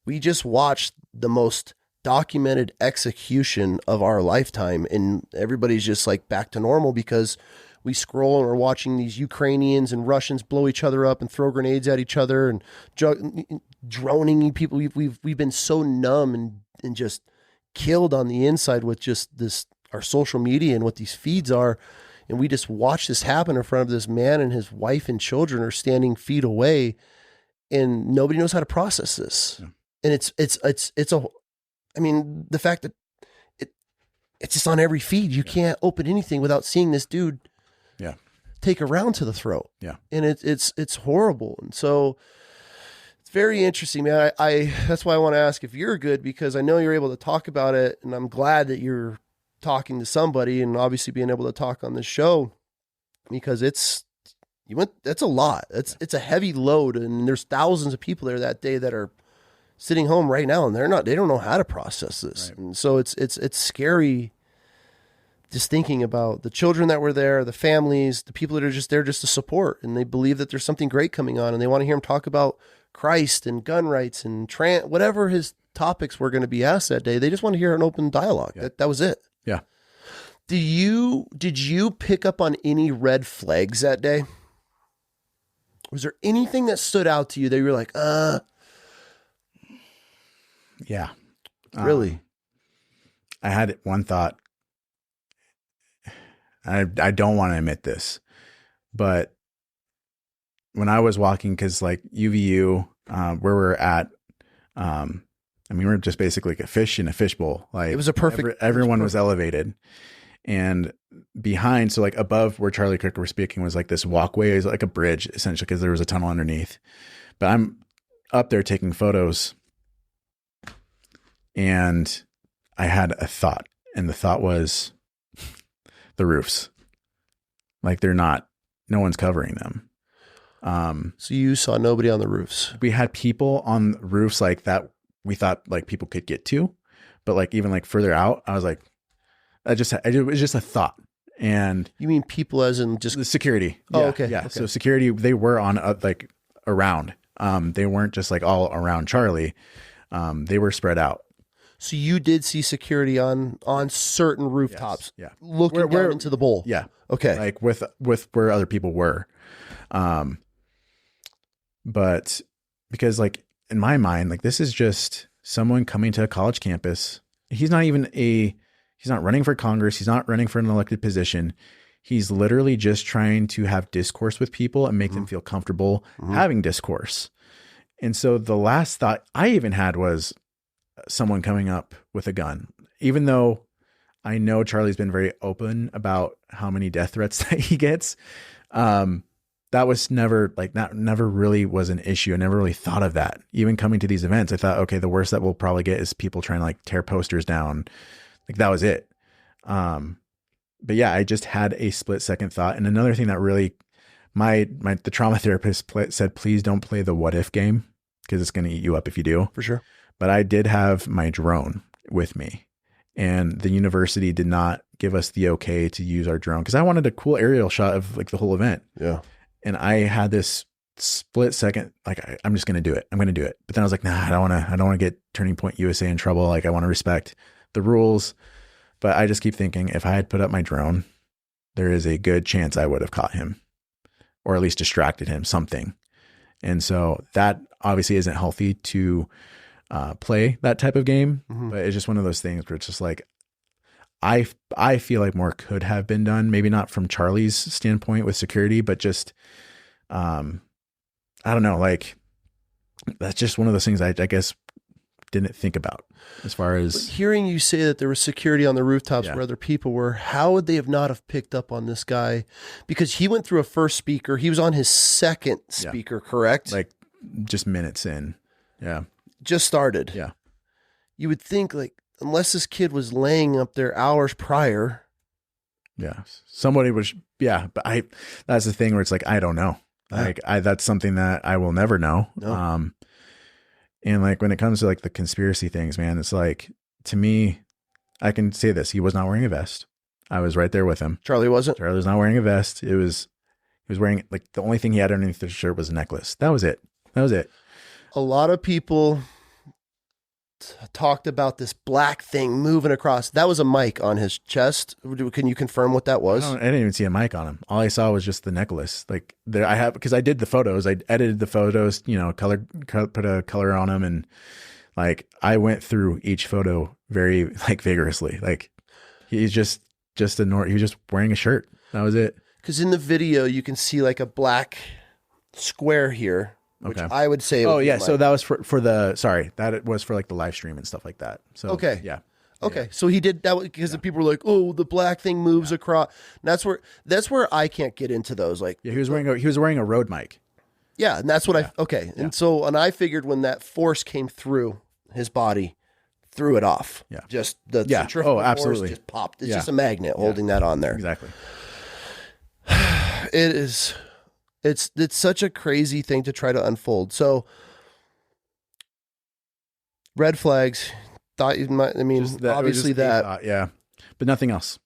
We just watched the most documented execution of our lifetime and everybody's just like back to normal because we scroll and we're watching these Ukrainians and Russians blow each other up and throw grenades at each other and droning people. We've been so numb and just killed on the inside with just this, our social media and what these feeds are. And we just watch this happen in front of this man, and his wife and children are standing feet away, and nobody knows how to process this. Yeah. And I mean, the fact that it's just on every feed. You can't open anything without seeing this dude take a round to the throat. Yeah. And it's horrible. And so it's very interesting, man. I that's why I want to ask if you're good, because I know you're able to talk about it, and I'm glad that you're talking to somebody and obviously being able to talk on this show, because that's a lot. It's a heavy load, and there's thousands of people there that day that are sitting home right now, and they don't know how to process this. Right. And so it's scary just thinking about the children that were there, the families, the people that are just there just to support, and they believe that there's something great coming on, and they want to hear him talk about Christ and gun rights and whatever his topics were going to be asked that day. They just want to hear an open dialogue. Yeah. That was it. Yeah. Did you pick up on any red flags that day? Was there anything that stood out to you that you were like, yeah. Really? I had one thought. I don't want to admit this, but when I was walking, cause like UVU, where we're at, I mean, we're just basically like a fish in a fishbowl. Like it was a perfect, everyone was elevated, and behind, so like above where Charlie Kirk was speaking was like this walkway, is like a bridge essentially, because there was a tunnel underneath. But I'm up there taking photos, and I had a thought, and the thought was the roofs. Like no one's covering them. So you saw nobody on the roofs. We had people on roofs like that we thought like people could get to, but like even like further out, I was like, it was just a thought. And you mean people as in just the security? Oh, yeah, okay. Yeah. Okay. So security, they were on like around. They weren't just like all around Charlie. They were spread out. So you did see security on certain rooftops, yes, yeah, looking down into the bowl. Yeah. Okay. Like with where other people were. But because like in my mind, like this is just someone coming to a college campus. He's not running for Congress. He's not running for an elected position. He's literally just trying to have discourse with people and make them feel comfortable having discourse. And so the last thought I even had was someone coming up with a gun, even though I know Charlie's been very open about how many death threats that he gets. That was never really was an issue. I never really thought of that. Even coming to these events, I thought, okay, the worst that we'll probably get is people trying to like tear posters down. Like that was it. But yeah, I just had a split second thought. And another thing that really, the trauma therapist said, please don't play the what if game, because it's going to eat you up if you do. For sure. But I did have my drone with me, and the university did not give us the okay to use our drone, because I wanted a cool aerial shot of like the whole event. Yeah. And I had this split second, like I'm just going to do it. I'm going to do it. But then I was like, nah, I don't want to get Turning Point USA in trouble. Like I want to respect the rules. But I just keep thinking, if I had put up my drone, there is a good chance I would have caught him, or at least distracted him, something. And so that obviously isn't healthy to play that type of game, but it's just one of those things where it's just like, I feel like more could have been done, maybe not from Charlie's standpoint with security, but just, I don't know, like that's just one of those things I guess didn't think about as far as hearing you say that there was security on the rooftops where other people were. How would they have not have picked up on this guy? Because he went through a first speaker. He was on his second speaker, correct? Like just minutes in. Yeah. Just started. Yeah. You would think like, unless this kid was laying up there hours prior. Yeah. Somebody was, but that's the thing where it's like, I don't know. Like that's something that I will never know. No. And like, when it comes to like the conspiracy things, man, it's like, to me, I can say this. He was not wearing a vest. I was right there with him. Charlie wasn't? Charlie was not wearing a vest. He was wearing like, the only thing he had underneath the shirt was a necklace. That was it. A lot of people talked about this black thing moving across. That was a mic on his chest. Can you confirm what that was? I didn't even see a mic on him. All I saw was just the necklace. Like there, because I did the photos. I edited the photos. You know, put a color on them, and like I went through each photo very like vigorously. Like he's just he was just wearing a shirt. That was it. Because in the video you can see like a black square here. Which I would say. Oh yeah, so that was for the. Sorry, that was for like the live stream and stuff like that. So okay, yeah, okay. So he did that because the people were like, "Oh, the black thing moves across." And that's where I can't get into those. Like, yeah, he was wearing a Rode mic. Yeah, and that's what and I figured when that force came through his body, threw it off. Yeah, just the centrifugal force just popped. It's just a magnet holding that on there. Exactly. It is. It's such a crazy thing to try to unfold. So, red flags. Thought you might. I mean, obviously that. Yeah, but nothing else.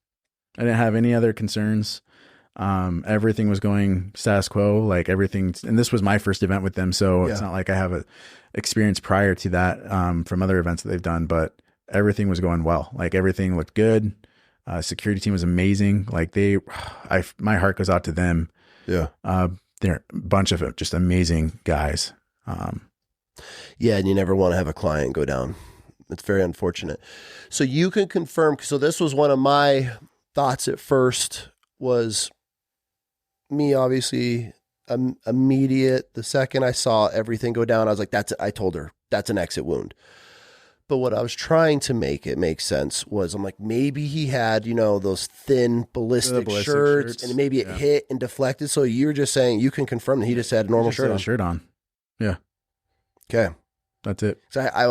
I didn't have any other concerns. Everything was going status quo. Like everything, and this was my first event with them, so it's not like I have a experience prior to that from other events that they've done. But everything was going well. Like everything looked good. Security team was amazing. Like my heart goes out to them. Yeah. They're a bunch of just amazing guys. Yeah, and you never want to have a client go down. It's very unfortunate. So you can confirm. So this was one of my thoughts at first was me, obviously, immediate. The second I saw everything go down, I was like, I told her, that's an exit wound. But what I was trying to make it make sense was I'm like, maybe he had, those thin ballistic shirts and maybe it hit and deflected. So you're just saying you can confirm that he just had a normal shirt on. Yeah. Okay. That's it. So I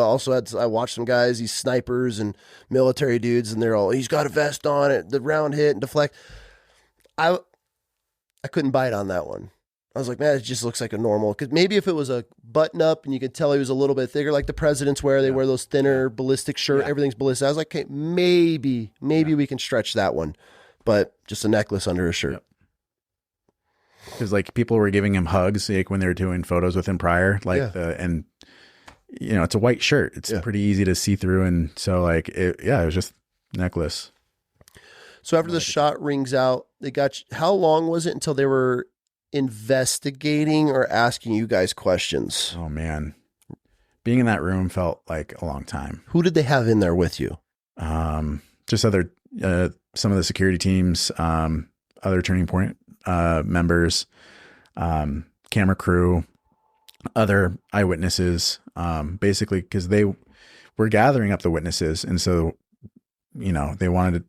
watched some guys, these snipers and military dudes, and they're all, he's got a vest on it, the round hit and deflect. I couldn't bite on that one. I was like, man, it just looks like a normal. Because maybe if it was a button up and you could tell he was a little bit thicker, like the presidents wear, they wear those thinner ballistic shirt. Yeah. Everything's ballistic. I was like, okay, maybe we can stretch that one, but just a necklace under his shirt. Because like people were giving him hugs, like when they were doing photos with him prior, like it's a white shirt. It's pretty easy to see through, and so like it was just necklace. So after the shot rings out, they got you. How long was it until they were investigating or asking you guys questions? Oh man, being in that room felt like a long time. Who did they have in there with you? Just other some of the security teams, other Turning Point members, camera crew, other eyewitnesses, basically because they were gathering up the witnesses, and so they wanted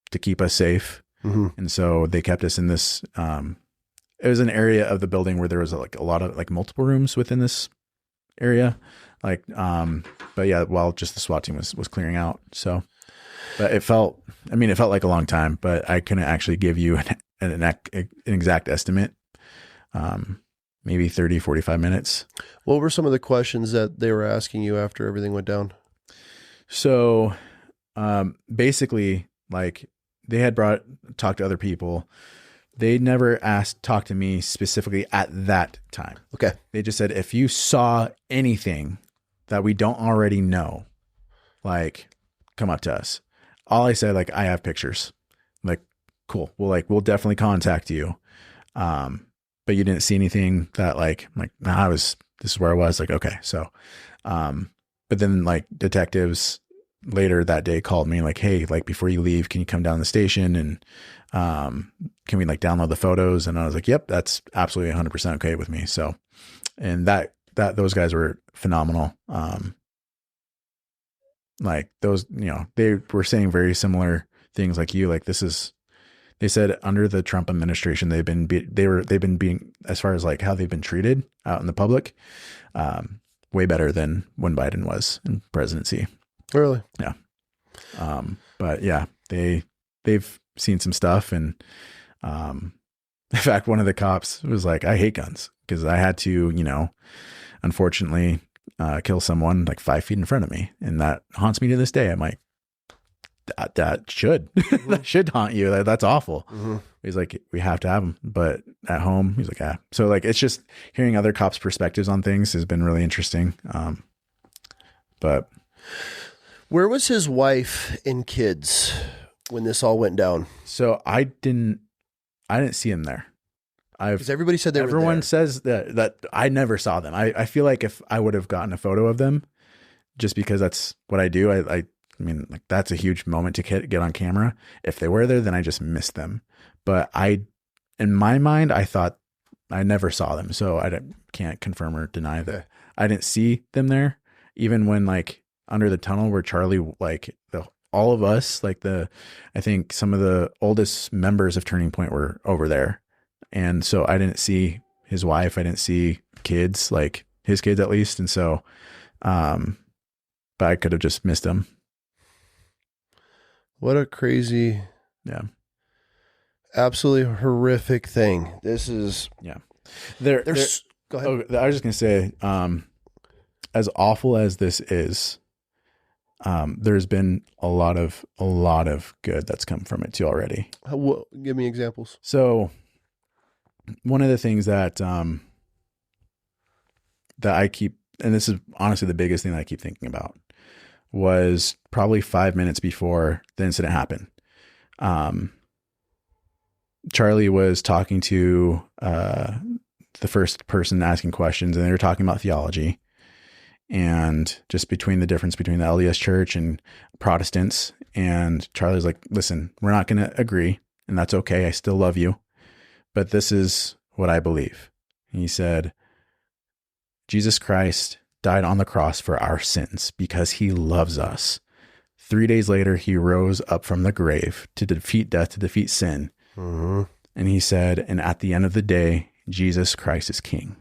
to keep us safe. Mm-hmm. And so they kept us in this, it was an area of the building where there was like a lot of like multiple rooms within this area. Like, but yeah, while just the SWAT team was clearing out. So, but it felt like a long time, but I couldn't actually give you an exact estimate. Maybe 30, 45 minutes. What were some of the questions that they were asking you after everything went down? So, basically like, they had talked to other people. They never talked to me specifically at that time. Okay. They just said, if you saw anything that we don't already know, like come up to us. All I said, like, I have pictures. Like, cool. We'll definitely contact you. But you didn't see anything that like, I'm like, nah, this is where I was. Like, okay. So, but then like detectives later that day called me like, hey, like before you leave, can you come down to the station and can we like download the photos? And I was like, yep, that's absolutely 100% okay with me. So, and that those guys were phenomenal. Like those, they were saying very similar things like you, like they said under the Trump administration, they've been being, as far as like how they've been treated out in the public, way better than when Biden was in presidency. Really? Yeah. But yeah, they've seen some stuff. And, in fact, one of the cops was like, I hate guns because I had to, unfortunately, kill someone like 5 feet in front of me. And that haunts me to this day. I'm like, that should, that should haunt you. That's awful. Mm-hmm. He's like, we have to have them, but at home, he's like, yeah. So like, it's just hearing other cops' perspectives on things has been really interesting. But Where was his wife and kids when this all went down? So I didn't see him there. Because everybody said everyone says that I never saw them. I feel like if I would have gotten a photo of them, just because that's what I do. I mean, like that's a huge moment to get on camera. If they were there, then I just missed them. But in my mind, I thought I never saw them. So I can't confirm or deny that I didn't see them there. Even when like under the tunnel where Charlie, like all of us, like I think some of the oldest members of Turning Point were over there. And so I didn't see his wife. I didn't see kids, like his kids at least. And so, but I could have just missed them. What a crazy, absolutely horrific thing. This is, There's go ahead. I was just going to say, as awful as this is, there's been a lot of good that's come from it too already. Give me examples. So one of the things that I keep, and this is honestly the biggest thing that I keep thinking about, was probably 5 minutes before the incident happened. Charlie was talking to the first person asking questions, and they were talking about theology and just between the difference between the LDS church and Protestants. And Charlie was like, listen, we're not going to agree, and that's okay. I still love you, but this is what I believe. And he said, Jesus Christ died on the cross for our sins because he loves us. 3 days later, he rose up from the grave to defeat death, to defeat sin. Mm-hmm. And he said, and at the end of the day, Jesus Christ is king.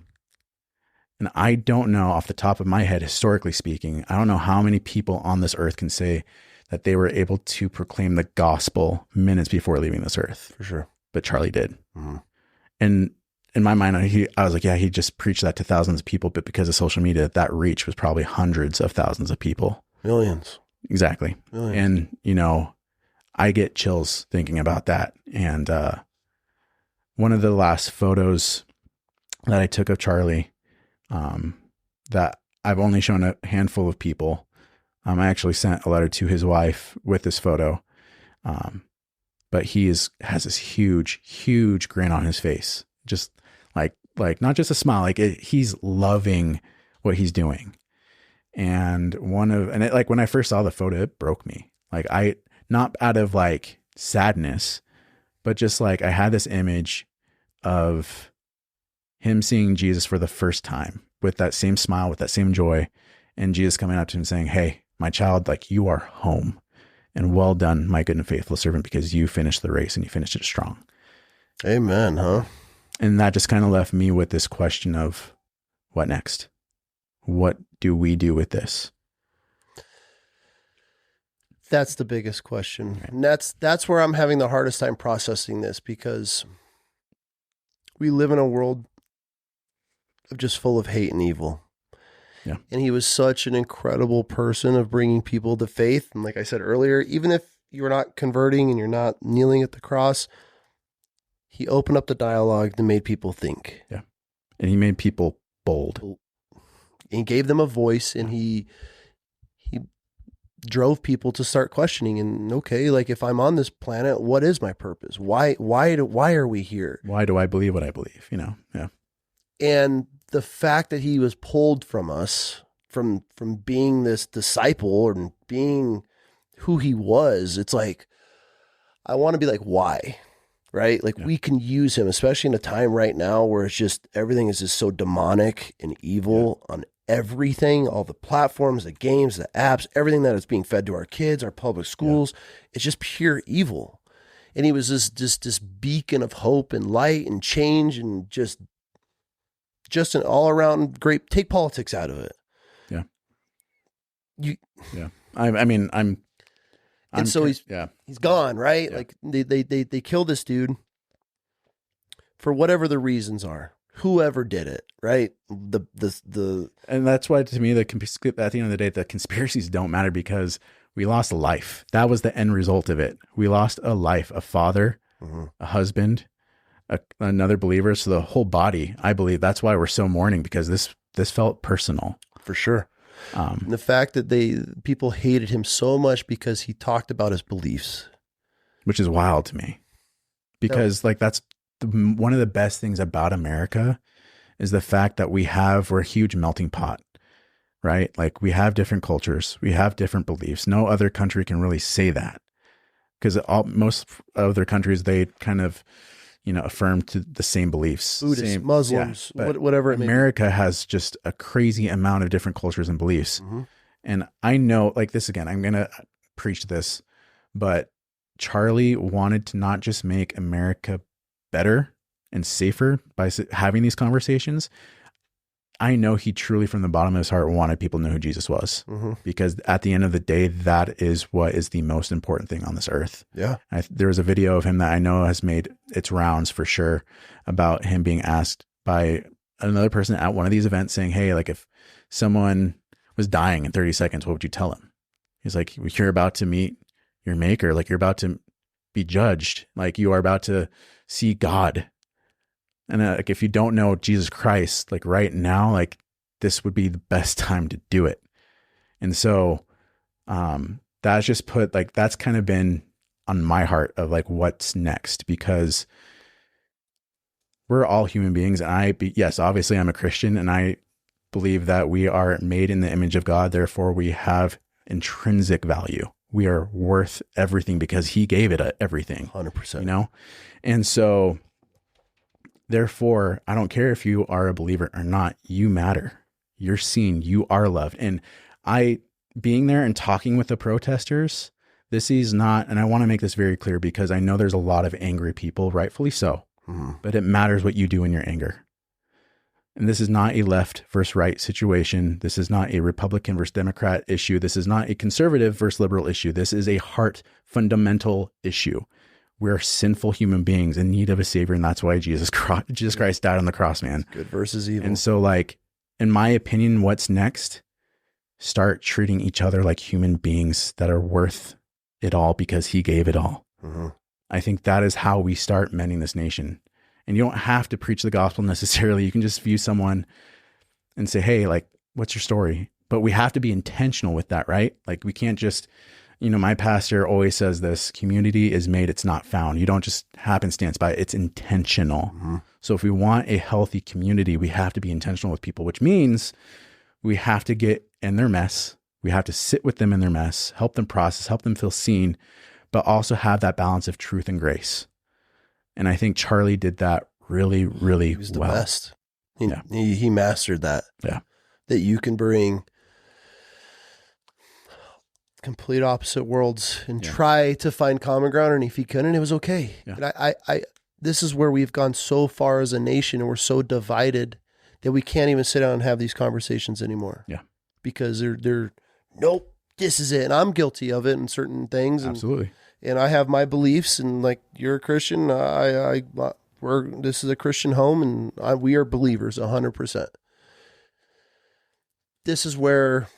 And I don't know off the top of my head, historically speaking, I don't know how many people on this earth can say that they were able to proclaim the gospel minutes before leaving this earth. For sure. But Charlie did. Mm-hmm. And in my mind, I was like, yeah, he just preached that to thousands of people, but because of social media, that reach was probably hundreds of thousands of people. Millions. Exactly. Millions. And, I get chills thinking about that. And one of the last photos that I took of Charlie, that I've only shown a handful of people, I actually sent a letter to his wife with this photo. But he has this huge grin on his face. Just like not just a smile, he's loving what he's doing. And when I first saw the photo, it broke me. Not out of like sadness, but just like I had this image of him seeing Jesus for the first time with that same smile, with that same joy, and Jesus coming up to him saying, hey, my child, like you are home, and well done, my good and faithful servant, because you finished the race and you finished it strong. Amen. Huh? And that just kind of left me with this question of what next? What do we do with this? That's the biggest question. And that's where I'm having the hardest time processing this, because we live in a world of just full of hate and evil. Yeah. And he was such an incredible person of bringing people to faith. And like I said earlier, even if you're not converting and you're not kneeling at the cross, he opened up the dialogue and made people think. Yeah. And he made people bold. He gave them a voice, and he drove people to start questioning. And okay, like if I'm on this planet, what is my purpose? Why are we here? Why do I believe what I believe? Yeah. And the fact that he was pulled from us, from being this disciple and being who he was, it's like, I want to be like, why? Right? Like we can use him, especially in a time right now where it's just, everything is just so demonic and evil on everything, all the platforms, the games, the apps, everything that is being fed to our kids, our public schools. It's just pure evil. And he was this beacon of hope and light and change, and just an all around great. Take politics out of it. Yeah. He's gone, right? Yeah. Like they killed this dude for whatever the reasons are. Whoever did it, right? And that's why, to me, at the end of the day, the conspiracies don't matter, because we lost a life. That was the end result of it. We lost a life, a father, a husband, another believer. So the whole body, I believe that's why we're so mourning, because this felt personal. For sure. And the fact that people hated him so much because he talked about his beliefs, which is wild to me, because like that's one of the best things about America is the fact that we're a huge melting pot, right? Like we have different cultures, we have different beliefs. No other country can really say that, because most other countries, they kind of, affirm to the same beliefs. Buddhists, Muslims, whatever it may be. America has just a crazy amount of different cultures and beliefs. Mm-hmm. And I know, like this again, I'm going to preach this, but Charlie wanted to not just make America better and safer by having these conversations. I know he truly, from the bottom of his heart, wanted people to know who Jesus was, because at the end of the day, that is what is the most important thing on this earth. Yeah. There was a video of him that I know has made its rounds for sure, about him being asked by another person at one of these events saying, hey, like if someone was dying in 30 seconds, what would you tell him? He's like, you're about to meet your maker. Like you're about to be judged. Like you are about to see God. And like, if you don't know Jesus Christ, like right now, like this would be the best time to do it. And so, that's just that's kind of been on my heart of like, what's next, because we're all human beings. And yes, obviously I'm a Christian, and I believe that we are made in the image of God. Therefore we have intrinsic value. We are worth everything because he gave it everything. 100%. And so, therefore, I don't care if you are a believer or not, you matter. You're seen, you are loved. And being there and talking with the protesters, this is not, and I want to make this very clear because I know there's a lot of angry people, rightfully so, but it matters what you do in your anger. And this is not a left versus right situation. This is not a Republican versus Democrat issue. This is not a conservative versus liberal issue. This is a heart fundamental issue. We're sinful human beings in need of a savior. And that's why Jesus Christ died on the cross, man. Good versus evil. And so like, in my opinion, what's next? Start treating each other like human beings that are worth it all because he gave it all. I think that is how we start mending this nation. And you don't have to preach the gospel necessarily. You can just view someone and say, hey, like, what's your story? But we have to be intentional with that, right? Like we can't just, my pastor always says this: community is made, it's not found. You don't just happenstance by it, it's intentional. So if we want a healthy community, we have to be intentional with people, which means we have to get in their mess. We have to sit with them in their mess, help them process, help them feel seen, but also have that balance of truth and grace. And I think Charlie did that really, really he was the well. Best. He mastered that. Yeah. That you can bring complete opposite worlds and try to find common ground. And if he couldn't, it was okay. Yeah. And this is where we've gone so far as a nation, and we're so divided that we can't even sit down and have these conversations anymore. Yeah. Because they're nope, this is it. And I'm guilty of it in certain things. Absolutely. And I have my beliefs, and like, you're a Christian. This is a Christian home, and we are believers 100%. This is where,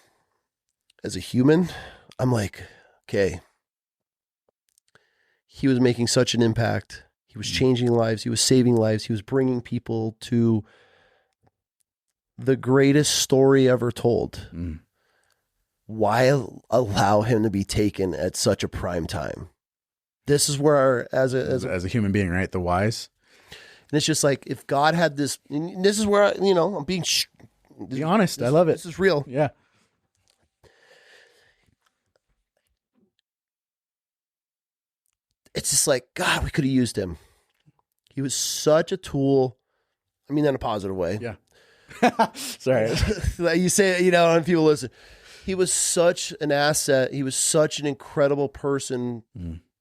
as a human, I'm like, okay, he was making such an impact. He was changing lives. He was saving lives. He was bringing people to the greatest story ever told. Why allow him to be taken at such a prime time? This is where, as a human being, right? The whys. And it's just like, if God had this, and this is where I'm being be honest. I love it. This is real. Yeah. It's just like, God, we could have used him. He was such a tool. I mean that in a positive way. Yeah. Sorry. Like you say it, and people listen. He was such an asset. He was such an incredible person.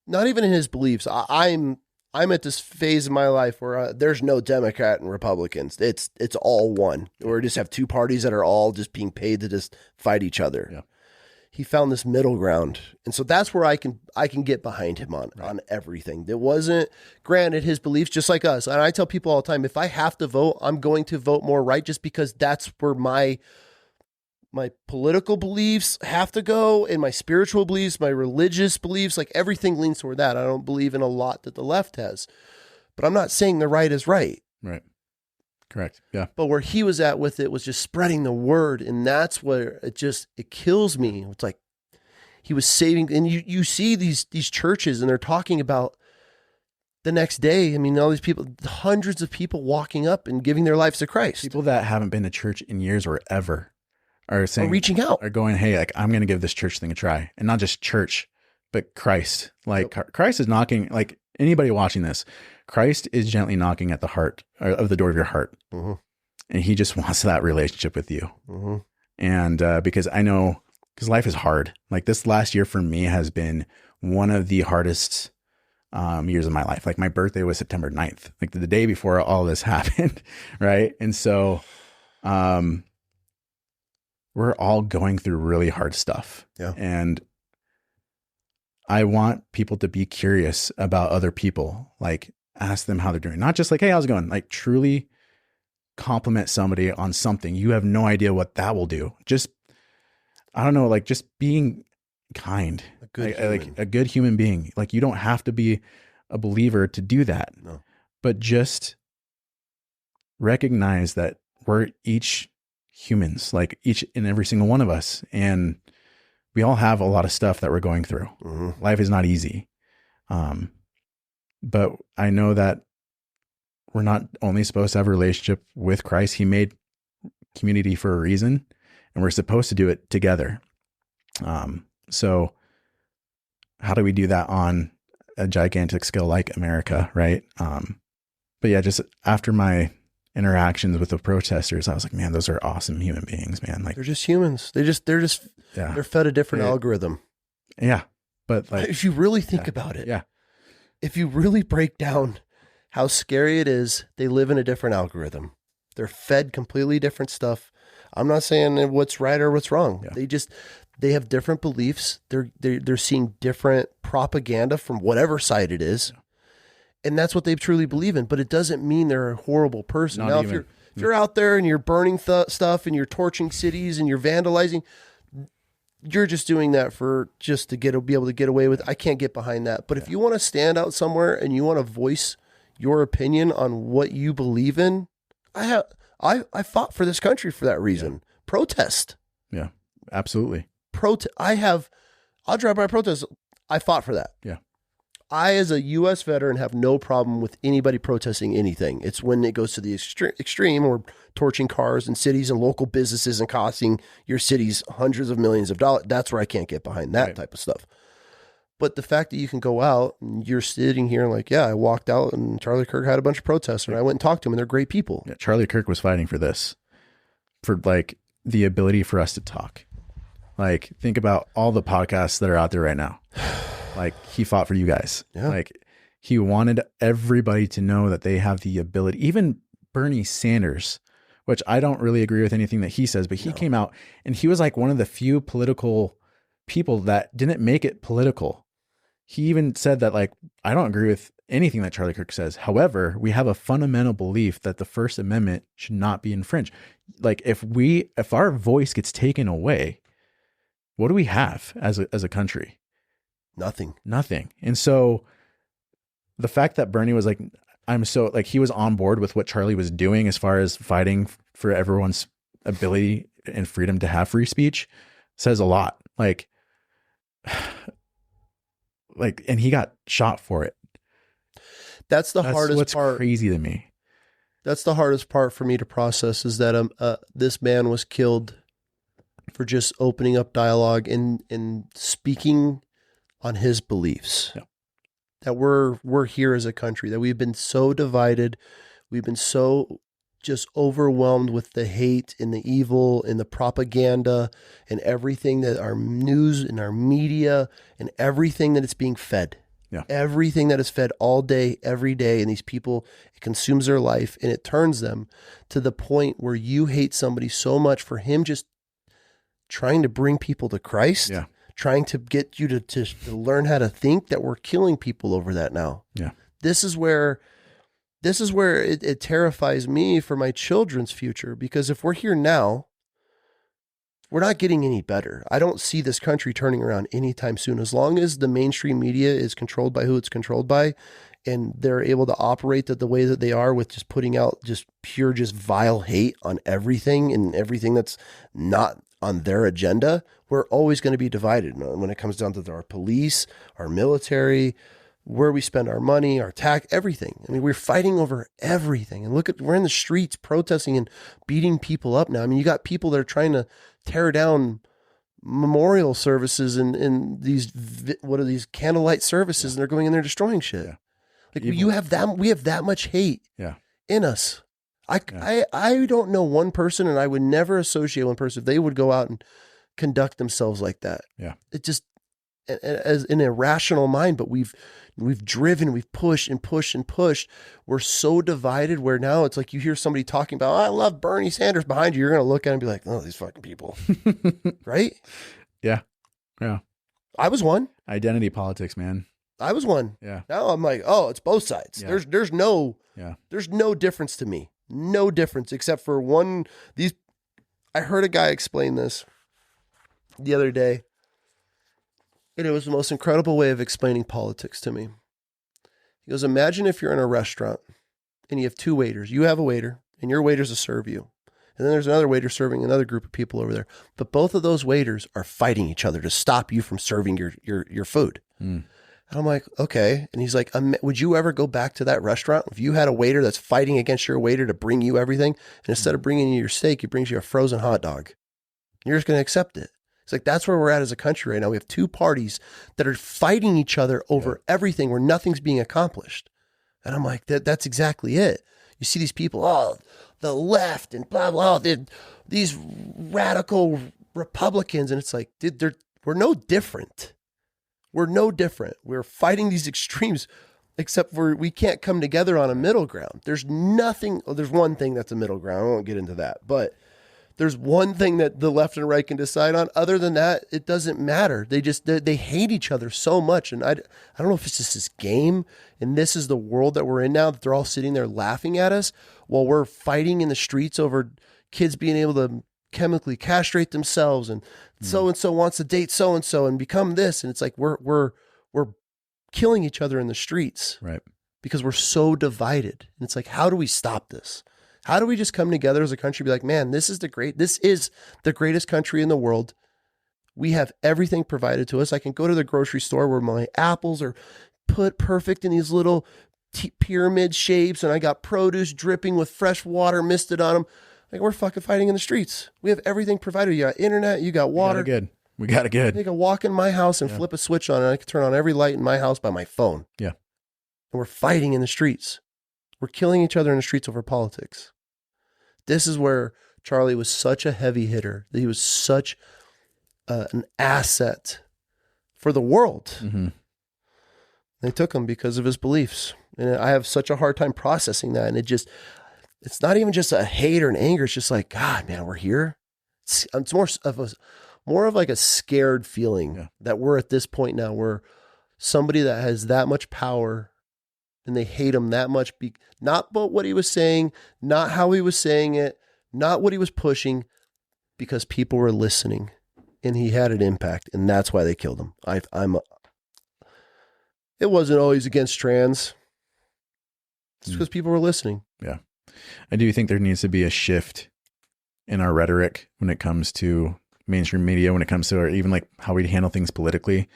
Not even in his beliefs. I'm at this phase in my life where there's no Democrat and Republicans. It's all one. Or we just have two parties that are all just being paid to just fight each other. Yeah. He found this middle ground. And so that's where I can get behind him on everything. It wasn't, granted, his beliefs, just like us. And I tell people all the time, if I have to vote, I'm going to vote more right, just because that's where my political beliefs have to go, and my spiritual beliefs, my religious beliefs, like everything leans toward that. I don't believe in a lot that the left has, but I'm not saying the right is right. Right. Correct. Yeah. But where he was at with it was just spreading the word. And that's where it kills me. It's like he was saving. And you see these churches and they're talking about the next day. I mean, all these people, hundreds of people walking up and giving their lives to Christ. People that haven't been to church in years or ever are saying, reaching out, are going, hey, like, I'm going to give this church thing a try. And not just church, but Christ. Like Christ is knocking, like anybody watching this, Christ is gently knocking at the heart of the door of your heart. Mm-hmm. And he just wants that relationship with you. Mm-hmm. And because I know, because life is hard. Like this last year for me has been one of the hardest years of my life. Like my birthday was September 9th, like the day before all this happened. Right. And so we're all going through really hard stuff. Yeah. And I want people to be curious about other people, like ask them how they're doing, not just like, hey, how's it going? Like truly compliment somebody on something. You have no idea what that will do. Just, I don't know, like just being kind, like a good human being. Like you don't have to be a believer to do that, no. But just recognize that we're each humans, like each and every single one of us. And we all have a lot of stuff that we're going through. Mm-hmm. Life is not easy. But I know that we're not only supposed to have a relationship with Christ. He made community for a reason, and we're supposed to do it together. So how do we do that on a gigantic scale like America? Right. But yeah, just after my interactions with the protesters, I was like, man, those are awesome human beings, man. Like they're just humans. They're fed a different algorithm. Yeah. But like, if you really think about it, if you really break down how scary it is, they live in a different algorithm. They're fed completely different stuff. I'm not saying what's right or what's wrong. Yeah. They have different beliefs. They're seeing different propaganda from whatever side it is. Yeah. And that's what they truly believe in, but it doesn't mean they're a horrible person. Now, if you're out there and you're burning stuff and you're torching cities and you're vandalizing, you're just doing that for just to be able to get away with. I can't get behind that. But if you want to stand out somewhere and you want to voice your opinion on what you believe in, I fought for this country for that reason. Yeah. Protest. Yeah, absolutely. I'll drive by protest. I fought for that. Yeah. I, as a U.S. veteran, have no problem with anybody protesting anything. It's when it goes to the extreme or torching cars and cities and local businesses and costing your cities hundreds of millions of dollars. That's where I can't get behind that type of stuff. But the fact that you can go out and you're sitting here like, yeah, I walked out and Charlie Kirk had a bunch of protesters and I went and talked to them and they're great people. Yeah, Charlie Kirk was fighting for this, for like the ability for us to talk. Like think about all the podcasts that are out there right now. Like he fought for you guys. Yeah. Like he wanted everybody to know that they have the ability. Even Bernie Sanders, which I don't really agree with anything that he says, but he came out and he was like one of the few political people that didn't make it political. He even said that like, I don't agree with anything that Charlie Kirk says. However, we have a fundamental belief that the First Amendment should not be infringed. Like if our voice gets taken away, what do we have as a country? Nothing. And so the fact that Bernie was like, he was on board with what Charlie was doing as far as fighting for everyone's ability and freedom to have free speech says a lot. Like, and he got shot for it. That's hardest part. What's crazy to me. That's the hardest part for me to process is that this man was killed for just opening up dialogue and speaking on his beliefs. Yeah. That we're here as a country, that we've been so divided, we've been so just overwhelmed with the hate and the evil and the propaganda and everything that our news and our media and everything that it's being fed. Yeah. Everything that is fed all day, every day. And these people, it consumes their life and it turns them to the point where you hate somebody so much for him just trying to bring people to Christ. Yeah. Trying to get you to learn how to think, that we're killing people over that now. Yeah. This is where it terrifies me for my children's future, because if we're here now, we're not getting any better. I don't see this country turning around anytime soon. As long as the mainstream media is controlled by who it's controlled by, and they're able to operate the way that they are with just putting out just pure, just vile hate on everything and everything that's not on their agenda, we're always going to be divided when it comes down to our police, our military, where we spend our money, our tax, everything. I mean, we're fighting over everything. And we're in the streets protesting and beating people up now. I mean, you got people that are trying to tear down memorial services and these, what are these candlelight services, and they're going in there destroying shit. Yeah. Like we have that much hate in us. I don't know one person, and I would never associate one person if they would go out and conduct themselves like that. Yeah. It just, as an irrational mind, but we've driven, we've pushed and pushed and pushed. We're so divided where now it's like you hear somebody talking about, oh, I love Bernie Sanders behind you. You're going to look at him and be like, oh, these fucking people. Right? Yeah. Yeah. I was one. Identity politics, man. I was one. Yeah. Now I'm like, oh, it's both sides. Yeah. There's no difference to me. No difference except for I heard a guy explain this the other day, and it was the most incredible way of explaining politics to me. He goes, imagine if you're in a restaurant and you have two waiters. You have a waiter and your waiter's to serve you. And then there's another waiter serving another group of people over there. But both of those waiters are fighting each other to stop you from serving your food. Mm. And I'm like, okay. And he's like, would you ever go back to that restaurant if you had a waiter that's fighting against your waiter to bring you everything? And instead of bringing you your steak, he brings you a frozen hot dog. You're just going to accept it. It's like, that's where we're at as a country right now. We have two parties that are fighting each other over everything where nothing's being accomplished. And I'm like, that's exactly it. You see these people, oh, the left and blah, blah, these radical Republicans. And it's like, dude, we're no different. We're no different. We're fighting these extremes, except for we can't come together on a middle ground. There's nothing. Well, there's one thing that's a middle ground. I won't get into that, but there's one thing that the left and right can decide on. Other than that, it doesn't matter. They hate each other so much. And I don't know if it's just this game, and this is the world that we're in now, that they're all sitting there laughing at us while we're fighting in the streets over kids being able to chemically castrate themselves, and so-and-so wants to date so-and-so and become this. And it's like, we're killing each other in the streets, right? Because we're so divided. And it's like, how do we stop this? How do we just come together as a country and be like, man, this is the greatest country in the world. We have everything provided to us. I can go to the grocery store where my apples are put perfect in these little pyramid shapes, and I got produce dripping with fresh water misted on them. Like, we're fucking fighting in the streets. We have everything provided. You got internet, you got water. We got it good. I can walk in my house and flip a switch on, and I can turn on every light in my house by my phone. Yeah. And we're fighting in the streets. We're killing each other in the streets over politics. This is where Charlie was such a heavy hitter. That he was such an asset for the world. Mm-hmm. They took him because of his beliefs. And I have such a hard time processing that. And it's not even just a hate or an anger. It's just like, God, man, we're here. It's more of like a scared feeling that we're at this point now where somebody that has that much power and they hate him that much, not about what he was saying, not how he was saying it, not what he was pushing, because people were listening and he had an impact, and that's why they killed him. It wasn't always against trans. It's because people were listening. Yeah. I do think there needs to be a shift in our rhetoric when it comes to mainstream media, when it comes to even like how we handle things politically.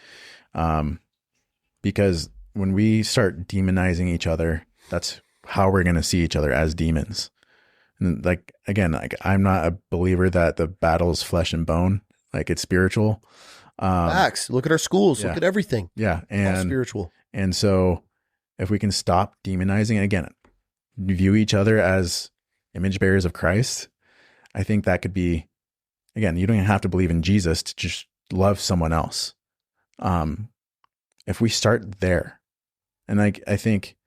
Because when we start demonizing each other, that's how we're going to see each other, as demons. And like, again, like, I'm not a believer that the battle is flesh and bone. Like, it's spiritual. Facts. Look at our schools. Look at everything. Yeah. And all spiritual. And so if we can stop demonizing, and again, view each other as image bearers of Christ, I think that could be, again, you don't even have to believe in Jesus to just love someone else. If we start there, and like, I think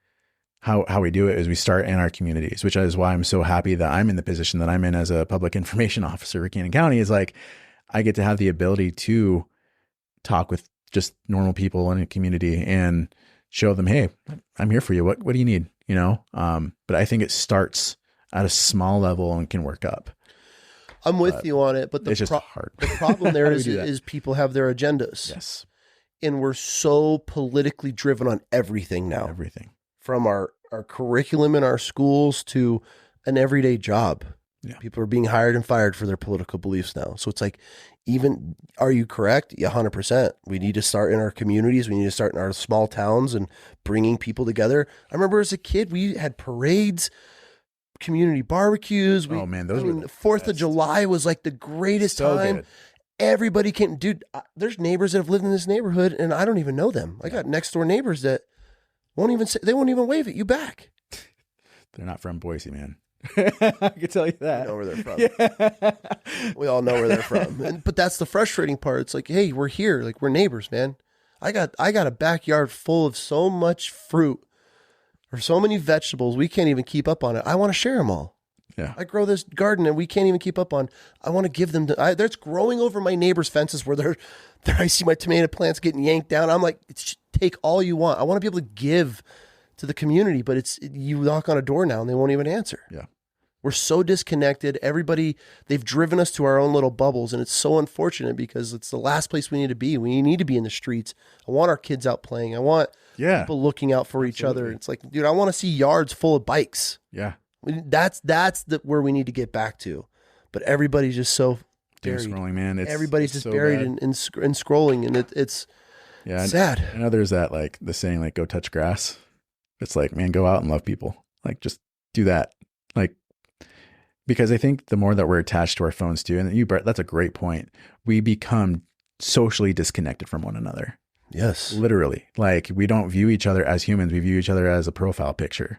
how we do it is we start in our communities, which is why I'm so happy that I'm in the position that I'm in as a public information officer for Cannon County. Is like, I get to have the ability to talk with just normal people in a community and show them, hey, I'm here for you. What do you need? You know? But I think it starts at a small level and can work up. I'm with you on it, but it's just hard. The problem there is people have their agendas. Yes. And we're so politically driven on everything now. Everything. from our curriculum in our schools to an everyday job. Yeah. People are being hired and fired for their political beliefs now. So it's like, even, are you correct? Yeah, 100%. We need to start in our communities. We need to start in our small towns and bringing people together. I remember as a kid, we had parades, community barbecues. Oh man, those were the 4th of best. July was like the greatest So time. good. Everybody came, dude. There's neighbors that have lived in this neighborhood, and I don't even know them. I got next door neighbors that won't even wave at you back. They're not from Boise, man. I can tell you that. I know where they're from. Yeah. We all know where they're from. But that's the frustrating part. It's like, hey, we're here. Like, we're neighbors, man. I got a backyard full of so much fruit or so many vegetables. We can't even keep up on it. I want to share them all. Yeah. I grow this garden and we can't even keep up on. I want to give them to, there's growing over my neighbor's fences where I see my tomato plants getting yanked down. I'm like, take all you want. I want to be able to give to the community, but you knock on a door now and they won't even answer. Yeah. We're so disconnected. Everybody, they've driven us to our own little bubbles, and it's so unfortunate because it's the last place we need to be. We need to be in the streets. I want our kids out playing. I want people looking out for each other. It's like, dude, I want to see yards full of bikes. Yeah. That's where we need to get back to. But everybody's just so buried. Scrolling, man. Everybody's just so buried bad. in scrolling, and it's sad. I know there's that, like, the saying, like, go touch grass. It's like, man, go out and love people. Like, just do that. Like, because I think the more that we're attached to our phones too, and that's a great point, we become socially disconnected from one another. Yes. Literally. Like, we don't view each other as humans. We view each other as a profile picture.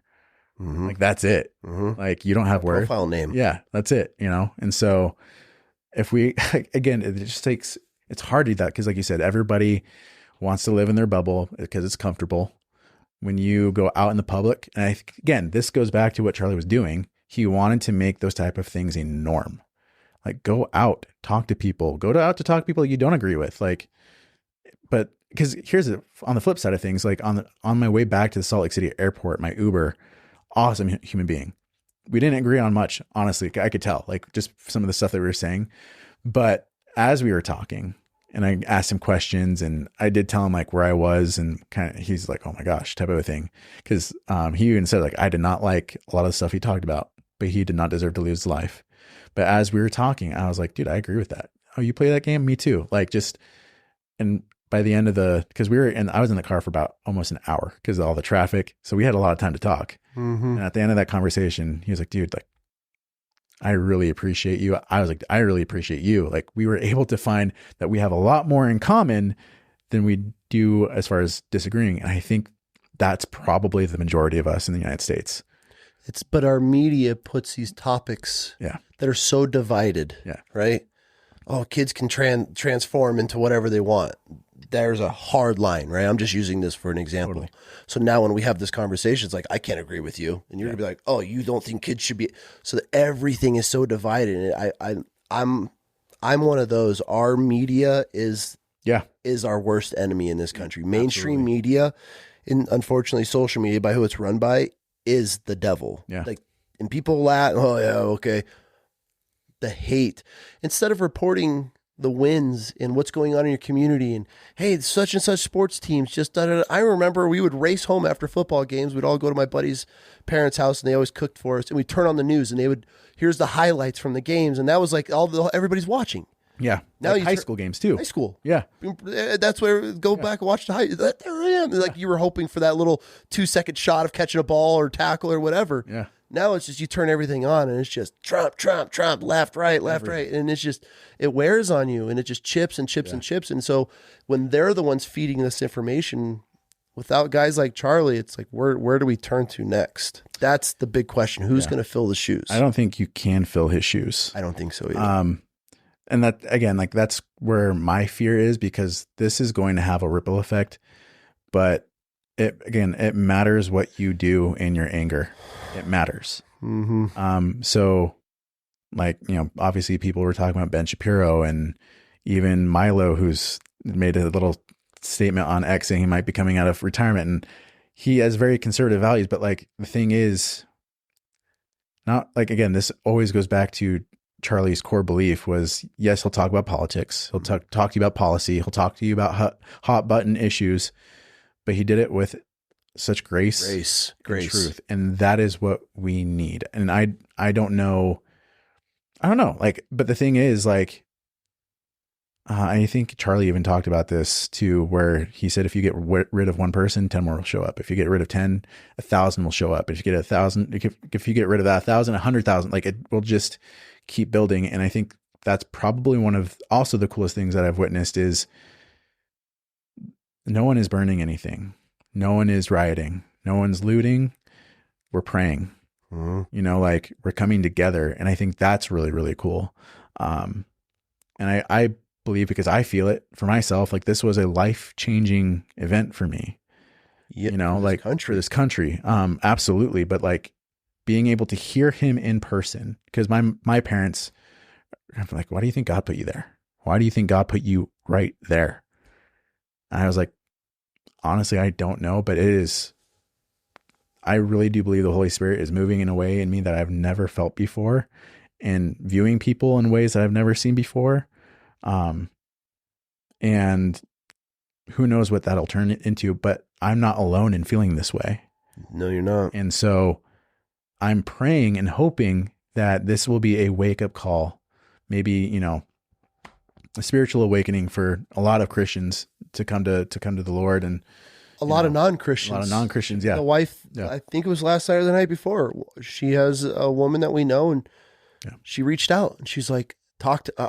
Mm-hmm. Like, that's it. Mm-hmm. Like, you don't have worth. Profile name. Yeah, that's it, And so if we, again, it just takes, it's hard to do that because, like you said, everybody wants to live in their bubble because it's comfortable. When you go out in the public, and again, this goes back to what Charlie was doing. He wanted to make those type of things a norm. Like, go out, talk to people, out to talk to people you don't agree with. Like, but because on the flip side of things, like on my way back to the Salt Lake City airport, my Uber, awesome human being. We didn't agree on much, honestly. I could tell, like, just some of the stuff that we were saying. But as we were talking, and I asked him questions, and I did tell him like where I was, and kind of, he's like, oh my gosh, type of a thing. Cause, he even said, like, I did not like a lot of the stuff he talked about, but he did not deserve to lose his life. But as we were talking, I was like, dude, I agree with that. Oh, you play that game? Me too. Like, just, and by the end of cause I was in the car for about almost an hour because of all the traffic. So we had a lot of time to talk. Mm-hmm. And at the end of that conversation, he was like, dude, like, I really appreciate you. I was like, I really appreciate you. Like, we were able to find that we have a lot more in common than we do as far as disagreeing. And I think that's probably the majority of us in the United States. But our media puts these topics that are so divided. Yeah. Right. Oh, kids can transform into whatever they want. There's a hard line, right? I'm just using this for an example. Totally. So now when we have this conversation, it's like, I can't agree with you. And you're gonna be like, oh, you don't think kids should be, so that everything is so divided. And I'm one of those. Our media is our worst enemy in this country. Mainstream media, unfortunately social media, by who it's run by, is the devil. Yeah. Like, and people laugh, oh yeah, okay. The hate, instead of reporting the wins and what's going on in your community, and hey, such and such sports teams just da-da-da. I remember we would race home after football games. We'd all go to my buddy's parents' house, and they always cooked for us, and we'd turn on the news, and here's the highlights from the games, and that was like everybody's watching. Yeah. Now like high school games too. High school. Yeah. That's where go back and watch the high. There I am. Like, you were hoping for that little 2-second shot of catching a ball or tackle or whatever. Yeah. Now it's just, you turn everything on and it's just Trump, left, right. And it's just, it wears on you, and it just chips and chips and chips. And so when they're the ones feeding this information, without guys like Charlie, it's like, where do we turn to next? That's the big question. Who's going to fill the shoes? I don't think you can fill his shoes. I don't think so either. And that, again, like, that's where my fear is, because this is going to have a ripple effect, but it matters what you do in your anger. It matters. Mm-hmm. So, like, obviously people were talking about Ben Shapiro, and even Milo, who's made a little statement on X saying he might be coming out of retirement, and he has very conservative values. But, like, the thing is, not like, again, this always goes back to Charlie's core belief was, yes, he'll talk about politics. He'll talk to you about policy. He'll talk to you about hot button issues, but he did it with such grace, and truth. And that is what we need. And I don't know. Like, but the thing is, like, I think Charlie even talked about this too, where he said, if you get rid of one person, 10 more will show up. If you get rid of 10, 1,000 will show up. If you get 1,000, if you get rid of that 1,000, 100,000, like it will just keep building. And I think that's probably one of also the coolest things that I've witnessed is no one is burning anything. No one is rioting. No one's looting. We're praying, like we're coming together. And I think that's really, really cool. And I believe, because I feel it for myself, like this was a life-changing event for me, like for this country. Absolutely. But like being able to hear him in person, because my parents are like, why do you think God put you there? Why do you think God put you right there? And I was like, honestly, I don't know, but I really do believe the Holy Spirit is moving in a way in me that I've never felt before, and viewing people in ways that I've never seen before. And who knows what that'll turn it into, but I'm not alone in feeling this way. No, you're not. And so I'm praying and hoping that this will be a wake up call, maybe, a spiritual awakening for a lot of Christians to come to the Lord, and a lot of non-Christians. Yeah. The wife, I think it was last night or the night before, she has a woman that we know, and she reached out and she's like,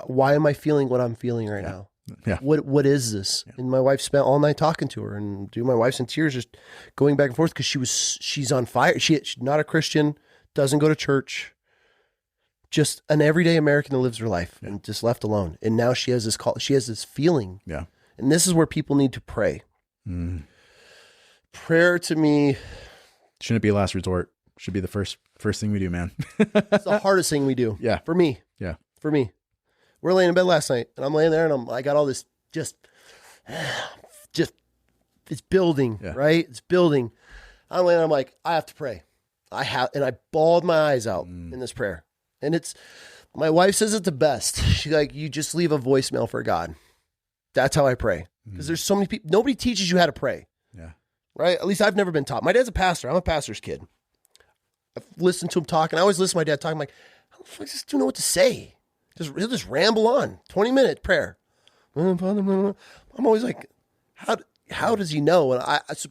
why am I feeling what I'm feeling right now? Yeah. What is this? Yeah. And my wife spent all night talking to her, and my wife's in tears, just going back and forth, because she's on fire. She's not a Christian, doesn't go to church, just an everyday American that lives her life and just left alone. And now she has this call. She has this feeling. Yeah. And this is where people need to pray. Prayer to me shouldn't be a last resort. Should be the first thing we do, man. It's the hardest thing we do. Yeah. For me. Yeah. For me. We're laying in bed last night, and I'm laying there, and I got all this just it's building, right? It's building. I'm laying there, I'm like, I have to pray. And I bawled my eyes out in this prayer. And my wife says it the best. She's like, you just leave a voicemail for God. That's how I pray. Because there's so many people, nobody teaches you how to pray. Yeah. Right? At least I've never been taught. My dad's a pastor. I'm a pastor's kid. I've listened to him talk, and I always listen to my dad talk. I'm like, how the fuck does this dude know what to say? He'll just ramble on. 20-minute prayer. I'm always like, how does he know?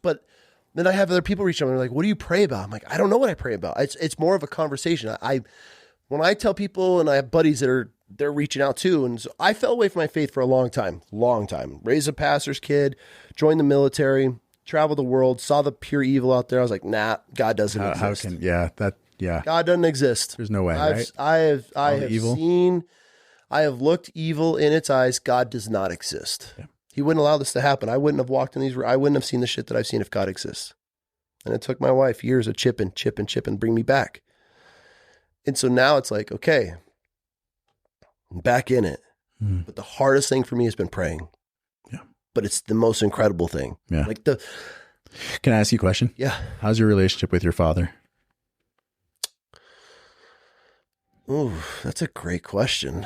But then I have other people reach out and they're like, what do you pray about? I'm like, I don't know what I pray about. It's more of a conversation. When I tell people, and I have buddies they're reaching out too. And so I fell away from my faith for a long time. Raised a pastor's kid, joined the military, traveled the world, saw the pure evil out there. I was like, nah, God doesn't exist. God doesn't exist. There's no way, right? I have looked evil in its eyes. God does not exist. Yeah. He wouldn't allow this to happen. I wouldn't have walked in I wouldn't have seen the shit that I've seen if God exists. And it took my wife years of chip and bring me back. And so now it's like, okay, I'm back in it. But the hardest thing for me has been praying. Yeah. But it's the most incredible thing. Yeah. Can I ask you a question? Yeah. How's your relationship with your father? Ooh, that's a great question.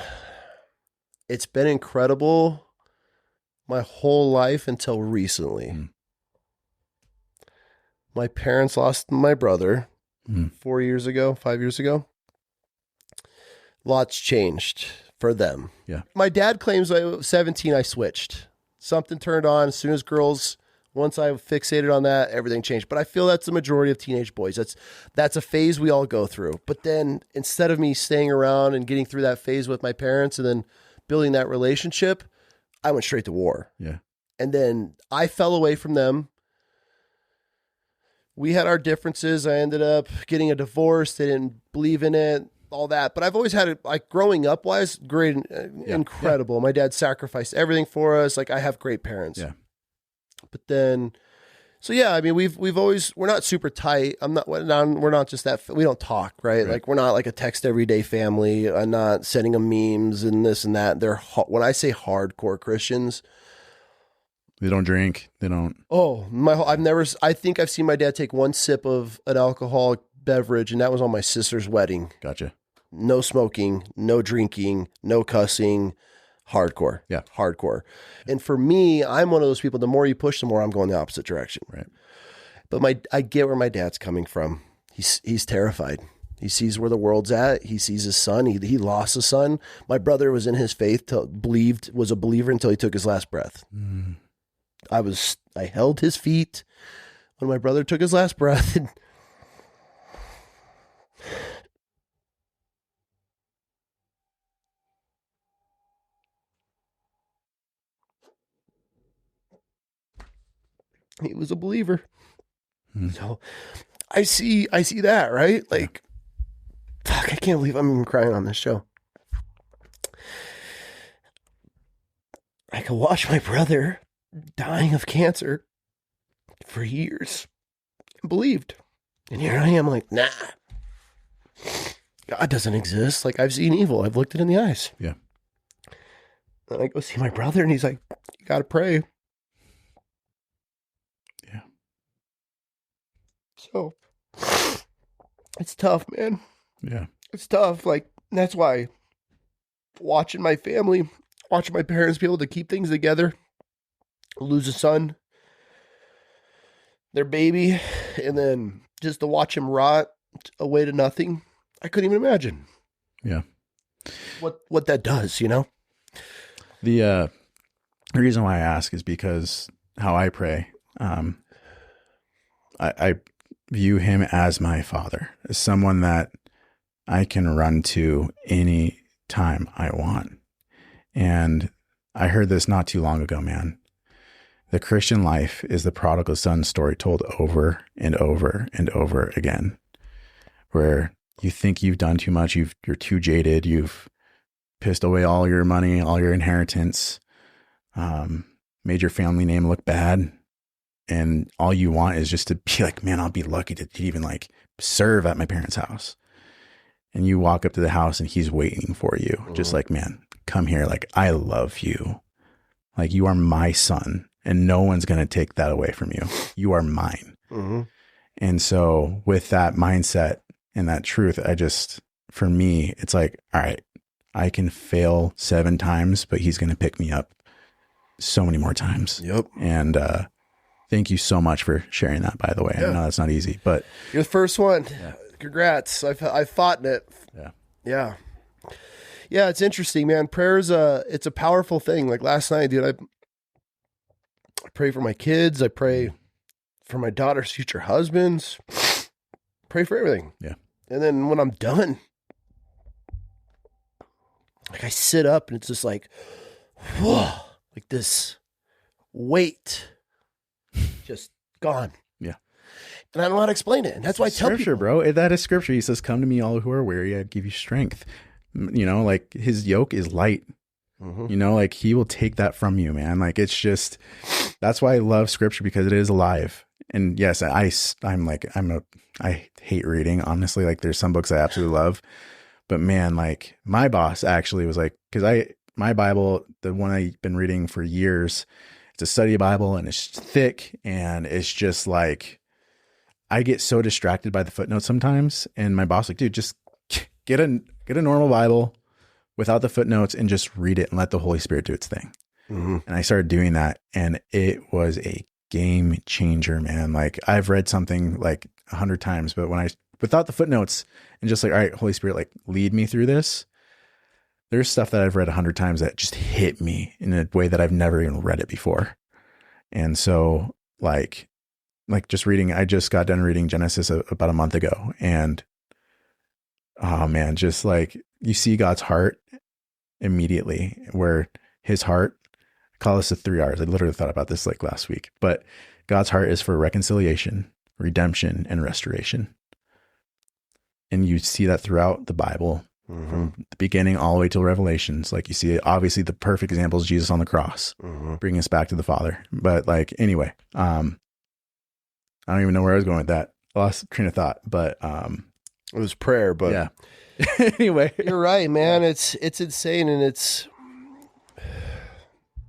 It's been incredible my whole life until recently. My parents lost my brother 5 years ago. Lots changed for them. Yeah. My dad claims I was 17, I switched. Something turned on as soon as once I fixated on that, everything changed. But I feel that's the majority of teenage boys. That's a phase we all go through. But then instead of me staying around and getting through that phase with my parents and then building that relationship, I went straight to war. Yeah. And then I fell away from them. We had our differences. I ended up getting a divorce. They didn't believe in it, all that. But I've always had it, like growing up wise, great, incredible. Yeah. My dad sacrificed everything for us. Like I have great parents. Yeah. But then, so yeah, I mean, we've always, we're not super tight. We're not just that, we don't talk, right? Like we're not like a text everyday family. I'm not sending them memes and this and that. When I say hardcore Christians, they don't drink. They don't. Oh, I think I've seen my dad take one sip of an alcoholic beverage, and that was on my sister's wedding. Gotcha. No smoking, no drinking, no cussing. Hardcore. Yeah. Hardcore. And for me, I'm one of those people, the more you push, the more I'm going the opposite direction. Right. But I get where my dad's coming from. He's terrified. He sees where the world's at. He sees his son. He lost a son. My brother was in his faith, was a believer until he took his last breath. Mm. I held his feet when my brother took his last breath. And he was a believer. Mm. So I see that, right? Like, fuck, I can't believe I'm even crying on this show. I could watch my brother dying of cancer for years and believed. And here I am like, nah, God doesn't exist. Like, I've seen evil. I've looked it in the eyes. Yeah. And I go see my brother and he's like, you got to pray. Yeah. So it's tough, man. Yeah. It's tough. Like, that's why watching my family, watching my parents be able to keep things together, lose a son, their baby, and then just to watch him rot away to nothing. I couldn't even imagine. Yeah. What that does, you know? The reason why I ask is because how I pray, I view him as my father, as someone that I can run to any time I want. And I heard this not too long ago, man. The Christian life is the prodigal son story told over and over and over again, where you think you've done too much. You're too jaded. You've pissed away all your money, all your inheritance, made your family name look bad. And all you want is just to be like, man, I'll be lucky to even like serve at my parents' house. And you walk up to the house and he's waiting for you. Just like, man, come here. Like, I love you. Like, you are my son and no one's going to take that away from you. You are mine. Mm-hmm. And so with that mindset and that truth, for me, it's like, all right, I can fail 7 times, but he's going to pick me up so many more times. Yep. And, thank you so much for sharing that, by the way. Yeah. I know that's not easy, but you're the first one. Yeah. Congrats. I've fought in it. Yeah. Yeah. Yeah. It's interesting, man. Prayer is it's a powerful thing. Like last night, dude, I pray for my kids. I pray for my daughter's future husbands. Pray for everything. Yeah. And then when I'm done, like I sit up and it's just like, whoa, like this weight just gone. Yeah. And I don't know how to explain it. And that's why I tell scripture, people. bro. That is scripture. He says, come to me, all who are weary. I give you strength. You know, like his yoke is light. Mm-hmm. You know, like he will take that from you, man. Like it's just, that's why I love scripture, because it is alive. And yes, I hate reading, honestly. Like there's some books I absolutely love, but man, like my boss actually was like, my Bible, the one I've been reading for years, it's a study Bible and it's thick and it's just like, I get so distracted by the footnotes sometimes. And my boss like, dude, just get a normal Bible without the footnotes and just read it and let the Holy Spirit do its thing. Mm-hmm. And I started doing that and it was a game changer, man. Like I've read something like 100 times, but without the footnotes and just like, all right, Holy Spirit, like lead me through this. There's stuff that I've read 100 times that just hit me in a way that I've never even read it before. And so like just reading, I just got done reading Genesis about a month ago. And oh man, just like you see God's heart immediately, where his heart, I call this the 3 R's. I literally thought about this like last week, but God's heart is for reconciliation, redemption, and restoration. And you see that throughout the Bible. Mm-hmm. From the beginning all the way till Revelations. Like you see, obviously the perfect example is Jesus on the cross, bringing us back to the Father. But like, anyway, I don't even know where I was going with that. I lost train of thought, but it was prayer, but yeah. Anyway, you're right, man. It's insane. And it's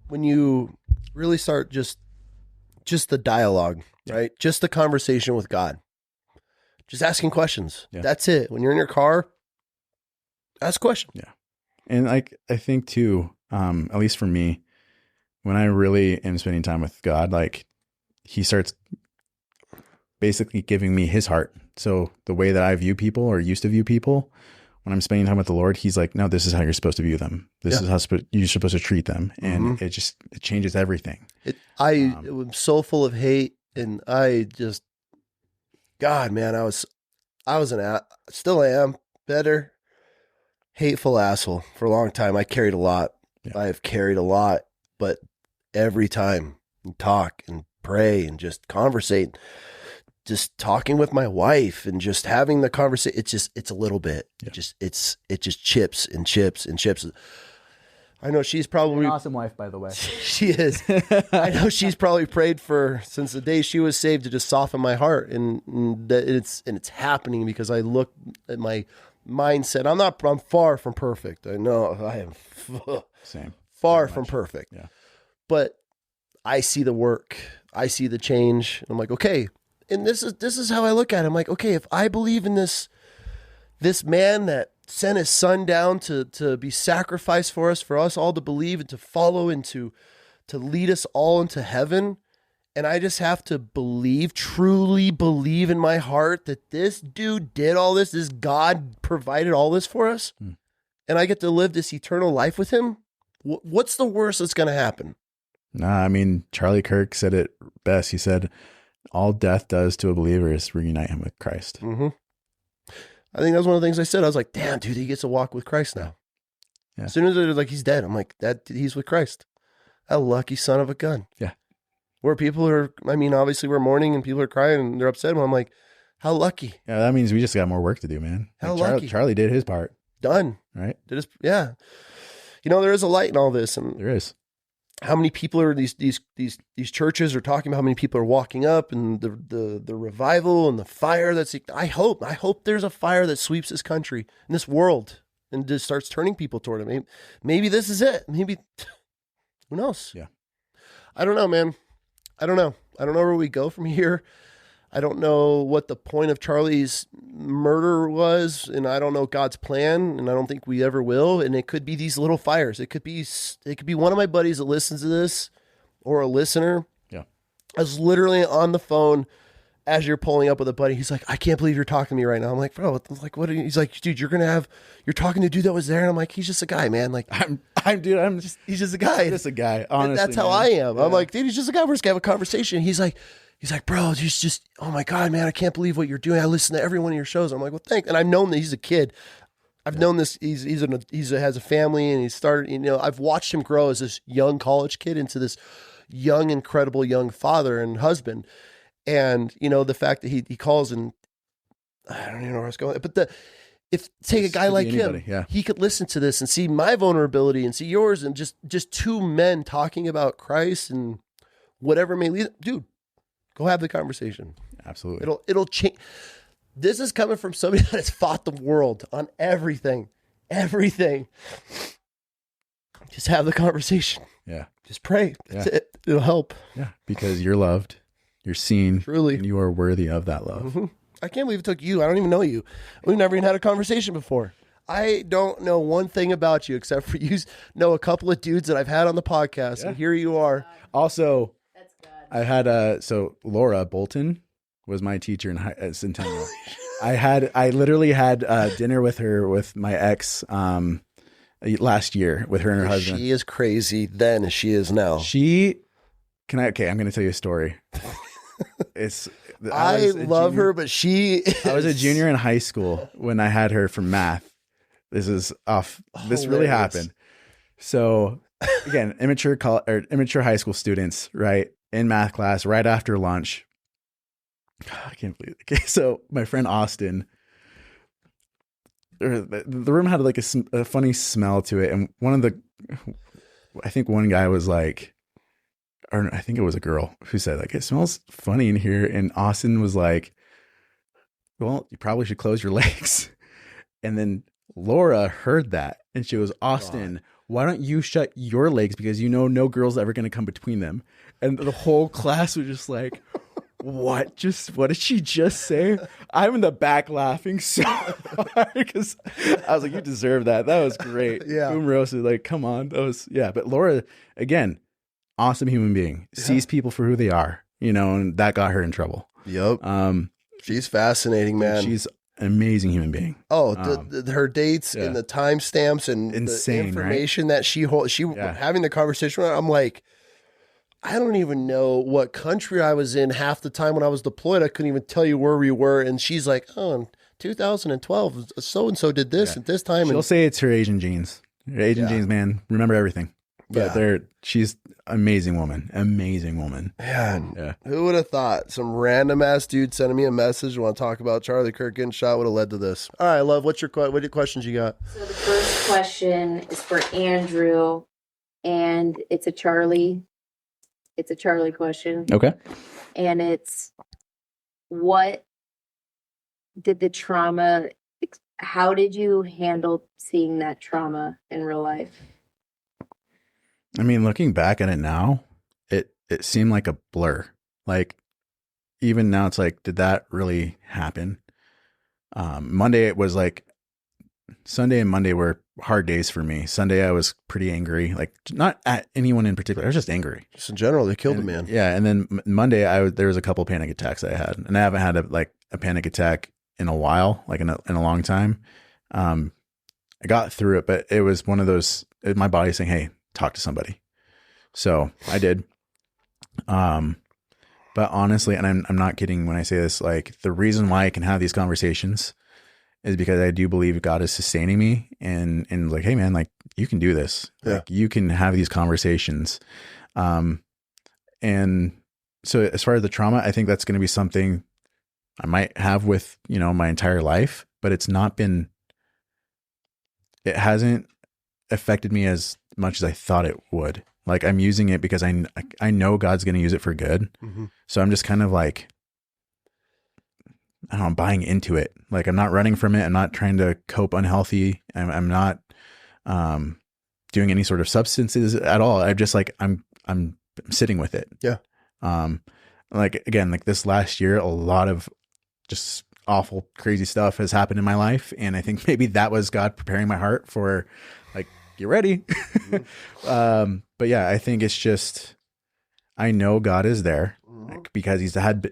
when you really start just the dialogue, right? Just the conversation with God, just asking questions. Yeah. That's it. When you're in your car, ask questions. Yeah. And like, I think too, at least for me, when I really am spending time with God, like he starts basically giving me his heart. So the way that I view people or used to view people, when I'm spending time with the Lord, he's like, no, this is how you're supposed to view them. This is how you're supposed to treat them. And it changes everything. I was so full of hate, and God, man, I was still am better, hateful asshole for a long time. I carried a lot. Yeah. I have carried a lot, but every time you talk and pray and just conversate, just talking with my wife and just having the conversation, it's a little bit. Yeah. It just chips and chips and chips. I know she's probably an awesome wife, by the way. She is. I know she's probably prayed for since the day she was saved to just soften my heart, and it's happening because I look at my mindset. I'm far from perfect. I know I am far from perfect. Yeah. But I see the work. I see the change. I'm like, okay. And this is how I look at it. I'm like, okay, if I believe in this man that sent his son down to be sacrificed for us all to believe and to follow and to lead us all into heaven, and I just have to truly believe in my heart that this dude did all this God provided all this for us, and I get to live this eternal life with him, what's the worst that's going to happen? Nah, I mean, Charlie Kirk said it best. He said, all death does to a believer is reunite him with Christ. Mm-hmm. I think that was one of the things I said. I was like, damn, dude, he gets to walk with Christ now. Yeah. As soon as they're like, he's dead, I'm like, he's with Christ. A lucky son of a gun. Yeah. Where people are, I mean, obviously we're mourning and people are crying and they're upset. I'm like, how lucky. Yeah, that means we just got more work to do, man. How lucky. Charlie did his part. Done. Right? Yeah. You know, there is a light in all this. And there is. How many people are these churches are talking about how many people are walking up and the revival and the fire that's, I hope there's a fire that sweeps this country and this world and just starts turning people toward it. Maybe this is it. Maybe, who knows? Yeah. I don't know, man. I don't know where we go from here. I don't know what the point of Charlie's murder was, and I don't know God's plan, and I don't think we ever will. And it could be these little fires. It could be one of my buddies that listens to this, or a listener. Yeah, I was literally on the phone as you're pulling up with a buddy. He's like, "I can't believe you're talking to me right now." I'm like, "Bro, what?" He's like, "Dude, you're talking to a dude that was there." And I'm like, "He's just a guy, man. Like, he's just a guy. Just a guy. Honestly, that's how I am. Yeah. I'm like, dude, he's just a guy. We're just gonna have a conversation." He's like, bro, he's just, oh my God, man, I can't believe what you're doing. I listen to every one of your shows. I'm like, well, thanks. And I've known that he's a kid. I've known this. He has a family, and he started, you know, I've watched him grow as this young college kid into this young, incredible young father and husband. And, you know, the fact that he calls, and I don't even know where I was going, but take a guy like him, he could listen to this and see my vulnerability and see yours, and just two men talking about Christ and whatever may lead. Dude, go have the conversation. Absolutely. It'll change. This is coming from somebody that has fought the world on everything. Just have the conversation. Yeah. Just pray. That's it. It'll help. Yeah. Because you're loved, you're seen, truly, and you are worthy of that love. Mm-hmm. I can't believe it took you. I don't even know you. We've never even had a conversation before. I don't know one thing about you except for you know a couple of dudes that I've had on the podcast, and here you are. Also, I had so Laura Bolton was my teacher at Centennial. I literally had dinner with her with my ex last year with her and her husband. She is crazy then as she is now. I'm going to tell you a story. I love her, but I was a junior in high school when I had her for math. This is off. This really happened. So again, immature high school students, right? In math class, right after lunch. I can't believe it. Okay, so my friend Austin, the room had like a funny smell to it, and I think one guy was like, or I think it was a girl who said like, it smells funny in here, and Austin was like, well, you probably should close your legs. And then Laura heard that, and she was, Austin, why don't you shut your legs, because you know no girl's ever going to come between them. And the whole class was just like, what did she just say? I'm in the back laughing so hard because I was like, you deserve that. That was great. Yeah. Boom roasted. Like, come on. That was, yeah. But Laura, again, awesome human being, sees people for who they are, you know, and that got her in trouble. Yep. She's fascinating, man. She's an amazing human being. Oh, her dates and the timestamps and insane, the information right? that she holds. Having the conversation with her, I'm like, I don't even know what country I was in half the time when I was deployed. I couldn't even tell you where we were. And she's like, oh, in 2012, so-and-so did this at this time. She'll say it's her Asian genes. Her Asian genes, man. Remember everything. But she's amazing woman. Amazing woman. Man, who would have thought some random ass dude sending me a message want to talk about Charlie Kirk getting shot would have led to this? All right, love. What questions you got? So the first question is for Andrew, and it's a Charlie question. Okay. And it's, what did the trauma, how did you handle seeing that trauma in real life? I mean, looking back at it now, it seemed like a blur. Like, even now, it's like, did that really happen? Monday, it was like, Sunday and Monday were hard days for me. Sunday, I was pretty angry, like not at anyone in particular. I was just angry. Just in general, they killed a man. Yeah. And then Monday, there was a couple panic attacks I had, and I haven't had a panic attack in a while, like in a long time. I got through it, but it was one of those, my body saying, hey, talk to somebody. So I did. But honestly, and I'm not kidding when I say this, like, the reason why I can have these conversations is because I do believe God is sustaining me and like, hey man, like, you can do this. Yeah. Like, you can have these conversations. And so as far as the trauma, I think that's going to be something I might have with, my entire life, but it hasn't affected me as much as I thought it would. Like, I'm using it because I know God's going to use it for good. Mm-hmm. So I'm just kind of like, I don't know, I'm buying into it. Like, I'm not running from it. I'm not trying to cope unhealthy. I'm not doing any sort of substances at all. I'm just like, I'm sitting with it. Yeah. Like, again, like this last year, a lot of just awful, crazy stuff has happened in my life. And I think maybe that was God preparing my heart for, like, get ready. Mm-hmm. But yeah, I think it's just, I know God is there, like, because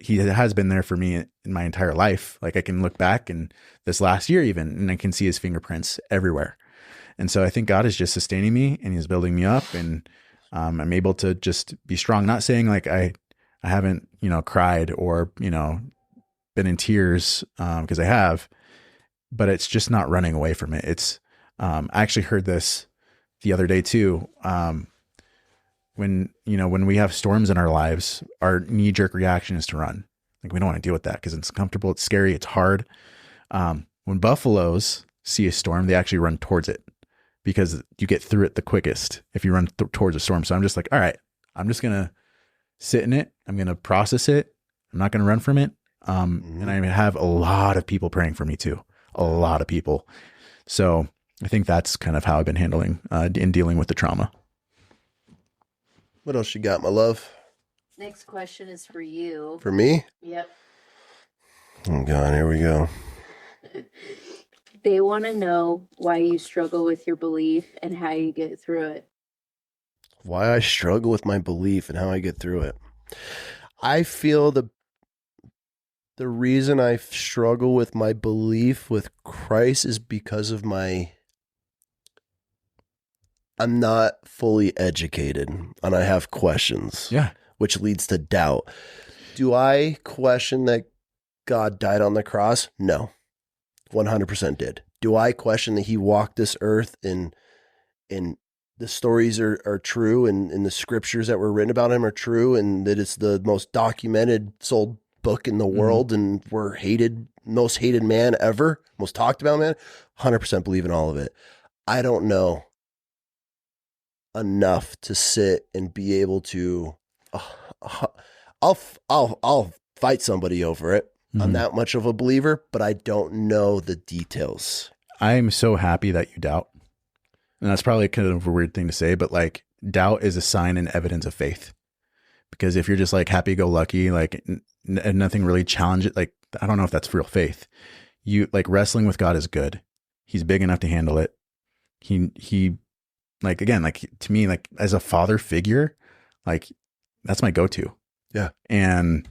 he has been there for me in my entire life. Like, I can look back and this last year even, and I can see his fingerprints everywhere. And so I think God is just sustaining me, and he's building me up, and I'm able to just be strong. Not saying like I haven't, cried or, been in tears, because I have, but it's just not running away from it. It's, I actually heard this the other day too. When we have storms in our lives, our knee-jerk reaction is to run. Like, we don't want to deal with that because it's uncomfortable, it's scary, it's hard. When buffaloes see a storm, they actually run towards it because you get through it the quickest if you run towards a storm. So I'm just like, all right, I'm just going to sit in it. I'm going to process it. I'm not going to run from it. And I have a lot of people praying for me too. A lot of people. So I think that's kind of how I've been handling in dealing with the trauma. What else you got, my love? Next question is for you. For me? Yep. Oh God, here we go. They want to know why you struggle with your belief and how you get through it. Why I struggle with my belief and how I get through it. I feel the reason I struggle with my belief with Christ is because of I'm not fully educated and I have questions. Yeah. Which leads to doubt. Do I question that God died on the cross? No. 100% did. Do I question that he walked this earth and the stories are true and the scriptures that were written about him are true and that it's the most documented, sold book in the world and we're most hated man ever, most talked about man? 100% believe in all of it. I don't know enough to sit and be able to I'll fight somebody over it. I'm that much of a believer, but I don't know the details. I'm so happy that you doubt. And that's probably kind of a weird thing to say, but like, doubt is a sign and evidence of faith. Because if you're just like happy-go-lucky, like and nothing really challenges, like, I don't know if that's real faith. You like, wrestling with God is good. He's big enough to handle it. He like, again, like, to me, like, as a father figure, like, that's my go-to. Yeah. And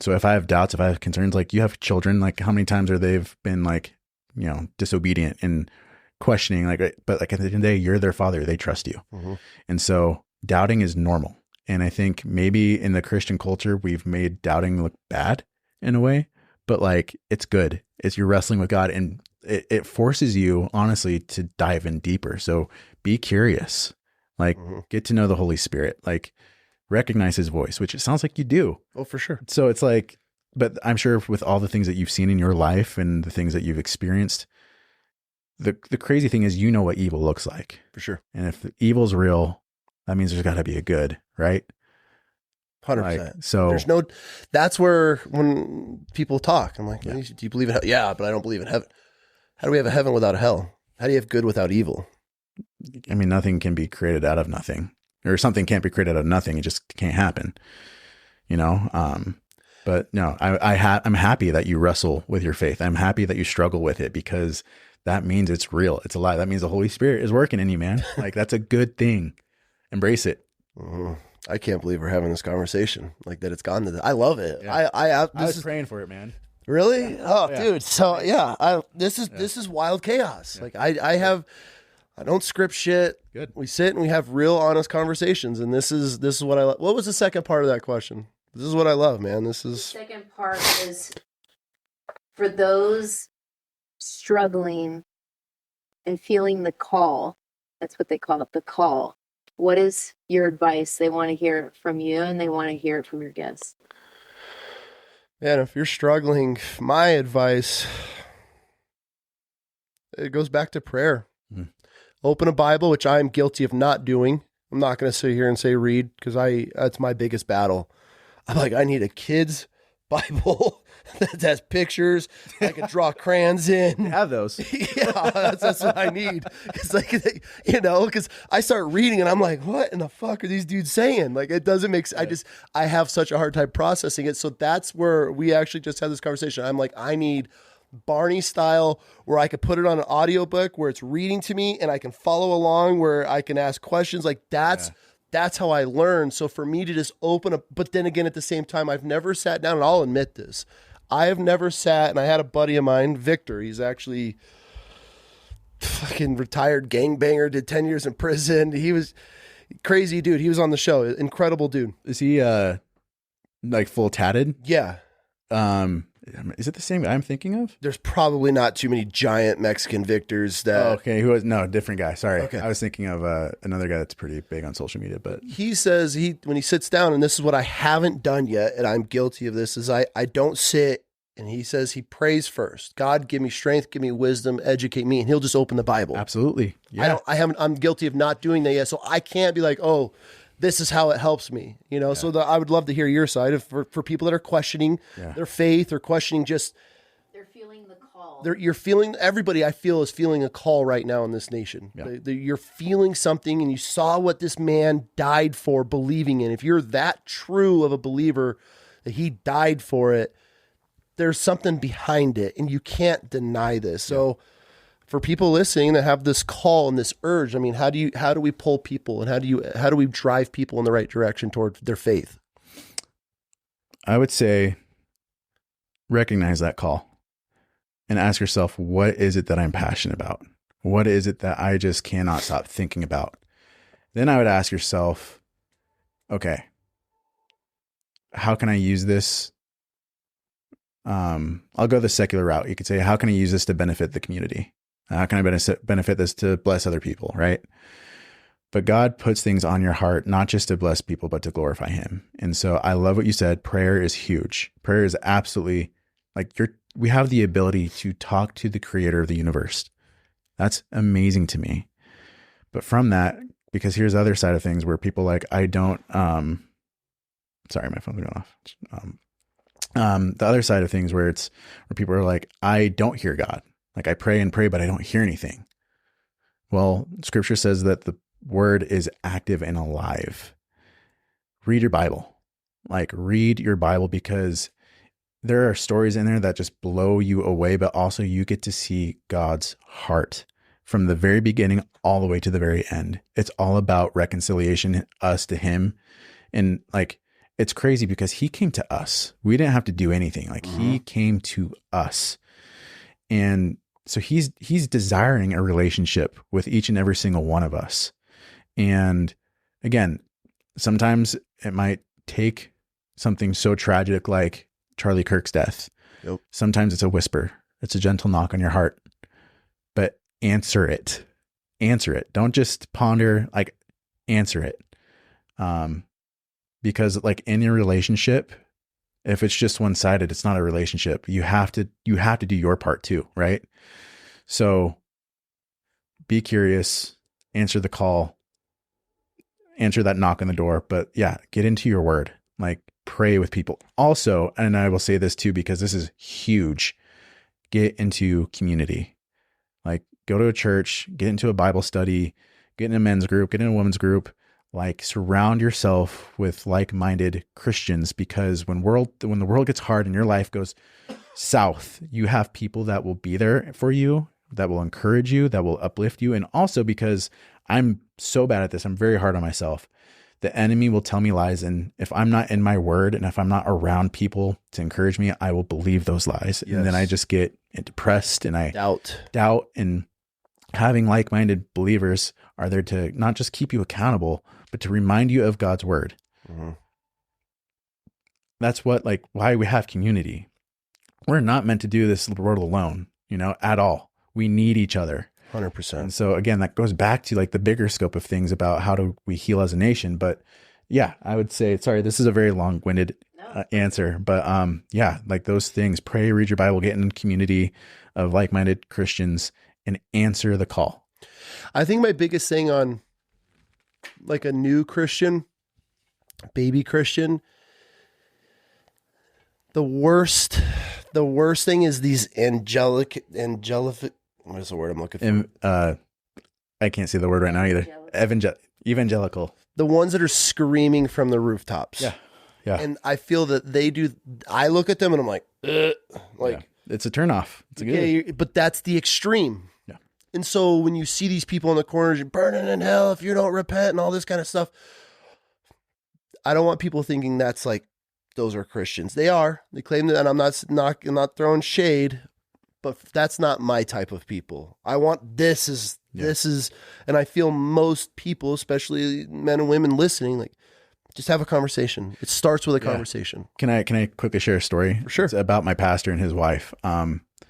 So if I have doubts, if I have concerns, like you have children, like how many times are they've been like, disobedient and questioning, but like at the end of the day, you're their father. They trust you. Mm-hmm. And so doubting is normal. And I think maybe in the Christian culture, we've made doubting look bad in a way, but like, it's good. You're wrestling with God, and it forces you honestly to dive in deeper. So be curious, like get to know the Holy Spirit, like recognize his voice, which it sounds like you do. Oh, for sure. So it's like, but I'm sure with all the things that you've seen in your life and the things that you've experienced, the crazy thing is, what evil looks like. For sure. And if the evil's real, that means there's got to be a good, right? 100%. So that's where when people talk, I'm like, do you believe in hell? Yeah, but I don't believe in heaven. How do we have a heaven without a hell? How do you have good without evil? I mean, nothing can be created out of nothing, or something can't be created out of nothing. It just can't happen, but no, I'm happy that you wrestle with your faith. I'm happy that you struggle with it, because that means it's real. It's alive. That means the Holy Spirit is working in you, man. Like, that's a good thing. Embrace it. I can't believe we're having this conversation like that. It's gone to that. I love it. Yeah. I was praying for it, man. Really? Yeah. Oh, yeah. Dude. So this is wild chaos. Yeah. Like I don't script shit. Good. We sit and we have real honest conversations. And this is what I love. What was the second part of that question? This is what I love, man. The second part is for those struggling and feeling the call. That's what they call it, the call. What is your advice? They want to hear it from you, and they want to hear it from your guests. Man, if you're struggling, my advice, it goes back to prayer. Mm. Open a Bible, which I'm guilty of not doing. I'm not going to sit here and say read, because that's my biggest battle. I'm like, I need a kid's Bible that has pictures. I can draw crayons in. You have those. Yeah, that's what I need. It's like, because I start reading and I'm like, what in the fuck are these dudes saying? Like, it doesn't make sense. I have such a hard time processing it. So that's where we actually just had this conversation. I'm like, I need Barney style, where I could put it on an audiobook where it's reading to me and I can follow along, where I can ask questions. Like, that's how I learn. So for me to just open up, but then again, at the same time, I've never sat down, and I'll admit this. I have never sat, and I had a buddy of mine, Victor. He's actually fucking retired gangbanger, did 10 years in prison. He was crazy dude. He was on the show. Incredible dude. Is he like full tatted? Yeah. Is it the same guy I'm thinking of? There's probably not too many giant Mexican Victors that. Oh, okay. Who was different guy. Sorry. Okay. I was thinking of another guy that's pretty big on social media, but he says when he sits down, and this is what I haven't done yet, and I'm guilty of this, is I don't sit, and he says he prays first. God, give me strength, give me wisdom, educate me, and he'll just open the Bible. Absolutely. Yeah. I'm guilty of not doing that yet. So I can't be like, oh, this is how it helps me, So I would love to hear your side for people that are questioning their faith, or questioning just. They're feeling the call. Everybody I feel is feeling a call right now in this nation. Yeah. You're feeling something, and you saw what this man died for, believing in. If you're that true of a believer that he died for it, there's something behind it, and you can't deny this. So for people listening that have this call and this urge, I mean, how do we pull people, and how do we drive people in the right direction toward their faith? I would say recognize that call and ask yourself, what is it that I'm passionate about? What is it that I just cannot stop thinking about? Then I would ask yourself, okay, how can I use this? I'll go the secular route. You could say, how can I use this to benefit the community? How can I benefit this to bless other people, right? But God puts things on your heart, not just to bless people, but to glorify him. And so I love what you said. Prayer is huge. Prayer is absolutely we have the ability to talk to the creator of the universe. That's amazing to me. But from that, because here's the other side of things where people I don't, sorry, my phone's going off. The other side of things where people are like, I don't hear God. Like, I pray and pray, but I don't hear anything. Well, scripture says that the word is active and alive. Read your Bible. Read your Bible, because there are stories in there that just blow you away, but also you get to see God's heart from the very beginning all the way to the very end. It's all about reconciliation, us to him. And it's crazy because he came to us. We didn't have to do anything. Like he came to us. And so he's desiring a relationship with each and every single one of us. And again, sometimes it might take something so tragic like Charlie Kirk's death. Yep. Sometimes it's a whisper. It's a gentle knock on your heart. But answer it. Answer it. Don't just ponder, like answer it. Because like in your relationship, if it's just one-sided, it's not a relationship. You have to do your part too, right? So be curious, answer the call, answer that knock on the door, but yeah, get into your word, like pray with people. Also, and I will say this too, because this is huge, get into community. Like go to a church, get into a Bible study, get in a men's group, get in a women's group. Like surround yourself with like-minded Christians, because when the world gets hard and your life goes south, you have people that will be there for you, that will encourage you, that will uplift you. And also because I'm so bad at this, I'm very hard on myself. The enemy will tell me lies. And if I'm not in my word and if I'm not around people to encourage me, I will believe those lies. Yes. And then I just get depressed and I doubt. And having like-minded believers are there to not just keep you accountable, but to remind you of God's word. Mm-hmm. That's why we have community. We're not meant to do this world alone, at all. We need each other. 100%. And so again, that goes back to like the bigger scope of things about how do we heal as a nation. But yeah, I would say, sorry, this is a very long-winded answer, but yeah, like those things, pray, read your Bible, get in a community of like-minded Christians and answer the call. I think my biggest thing on like a new Christian, baby Christian, the worst thing is these angelic, what is the word I'm looking for? I can't say the word right now either. Evangelical. The ones that are screaming from the rooftops. Yeah. Yeah. And I feel that I look at them and I'm like, it's a turnoff. It's a good. But that's the extreme. Yeah. And so when you see these people in the corners, you're burning in hell if you don't repent and all this kind of stuff, I don't want people thinking that's like, those are Christians. They are. They claim that, and I'm not throwing shade, but that's not my type of people. I want this is, and I feel most people, especially men and women listening, like just have a conversation. It starts with a conversation. Can I quickly share a story? For sure. It's about my pastor and his wife.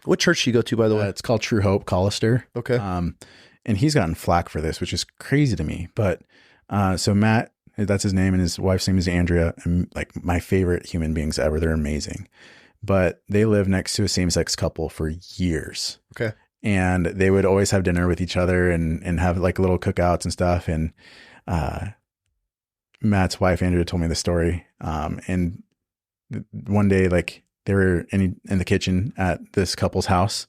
What church do you go to, by the way? It's called True Hope, Collister. Okay. And he's gotten flack for this, which is crazy to me. But so Matt, that's his name, and his wife's name is Andrea, and like my favorite human beings ever. They're amazing. But they live next to a same-sex couple for years. Okay. And they would always have dinner with each other and have like little cookouts and stuff. And Matt's wife, Andrea, told me the story. And one day, like they were in the kitchen at this couple's house,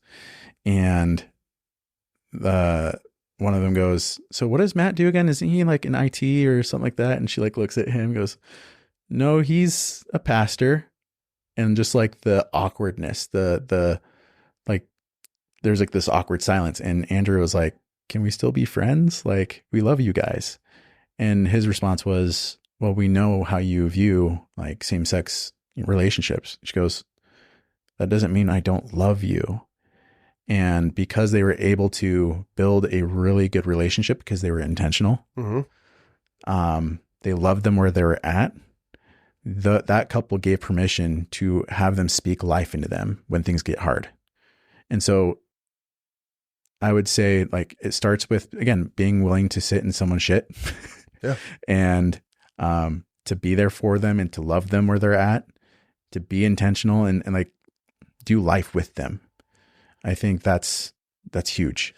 and one of them goes, "So what does Matt do again? Isn't he like in IT or something like that?" And she like looks at him and goes, "No, he's a pastor." And just like the awkwardness, the like, there's like this awkward silence. And Andrew was like, "Can we still be friends? Like, we love you guys." And his response was, "Well, we know how you view like same-sex relationships." She goes, "That doesn't mean I don't love you." And because they were able to build a really good relationship because they were intentional, they loved them where they were at. That couple gave permission to have them speak life into them when things get hard. And so I would say like it starts with, again, being willing to sit in someone's shit and to be there for them and to love them where they're at, to be intentional and like do life with them. I think that's huge.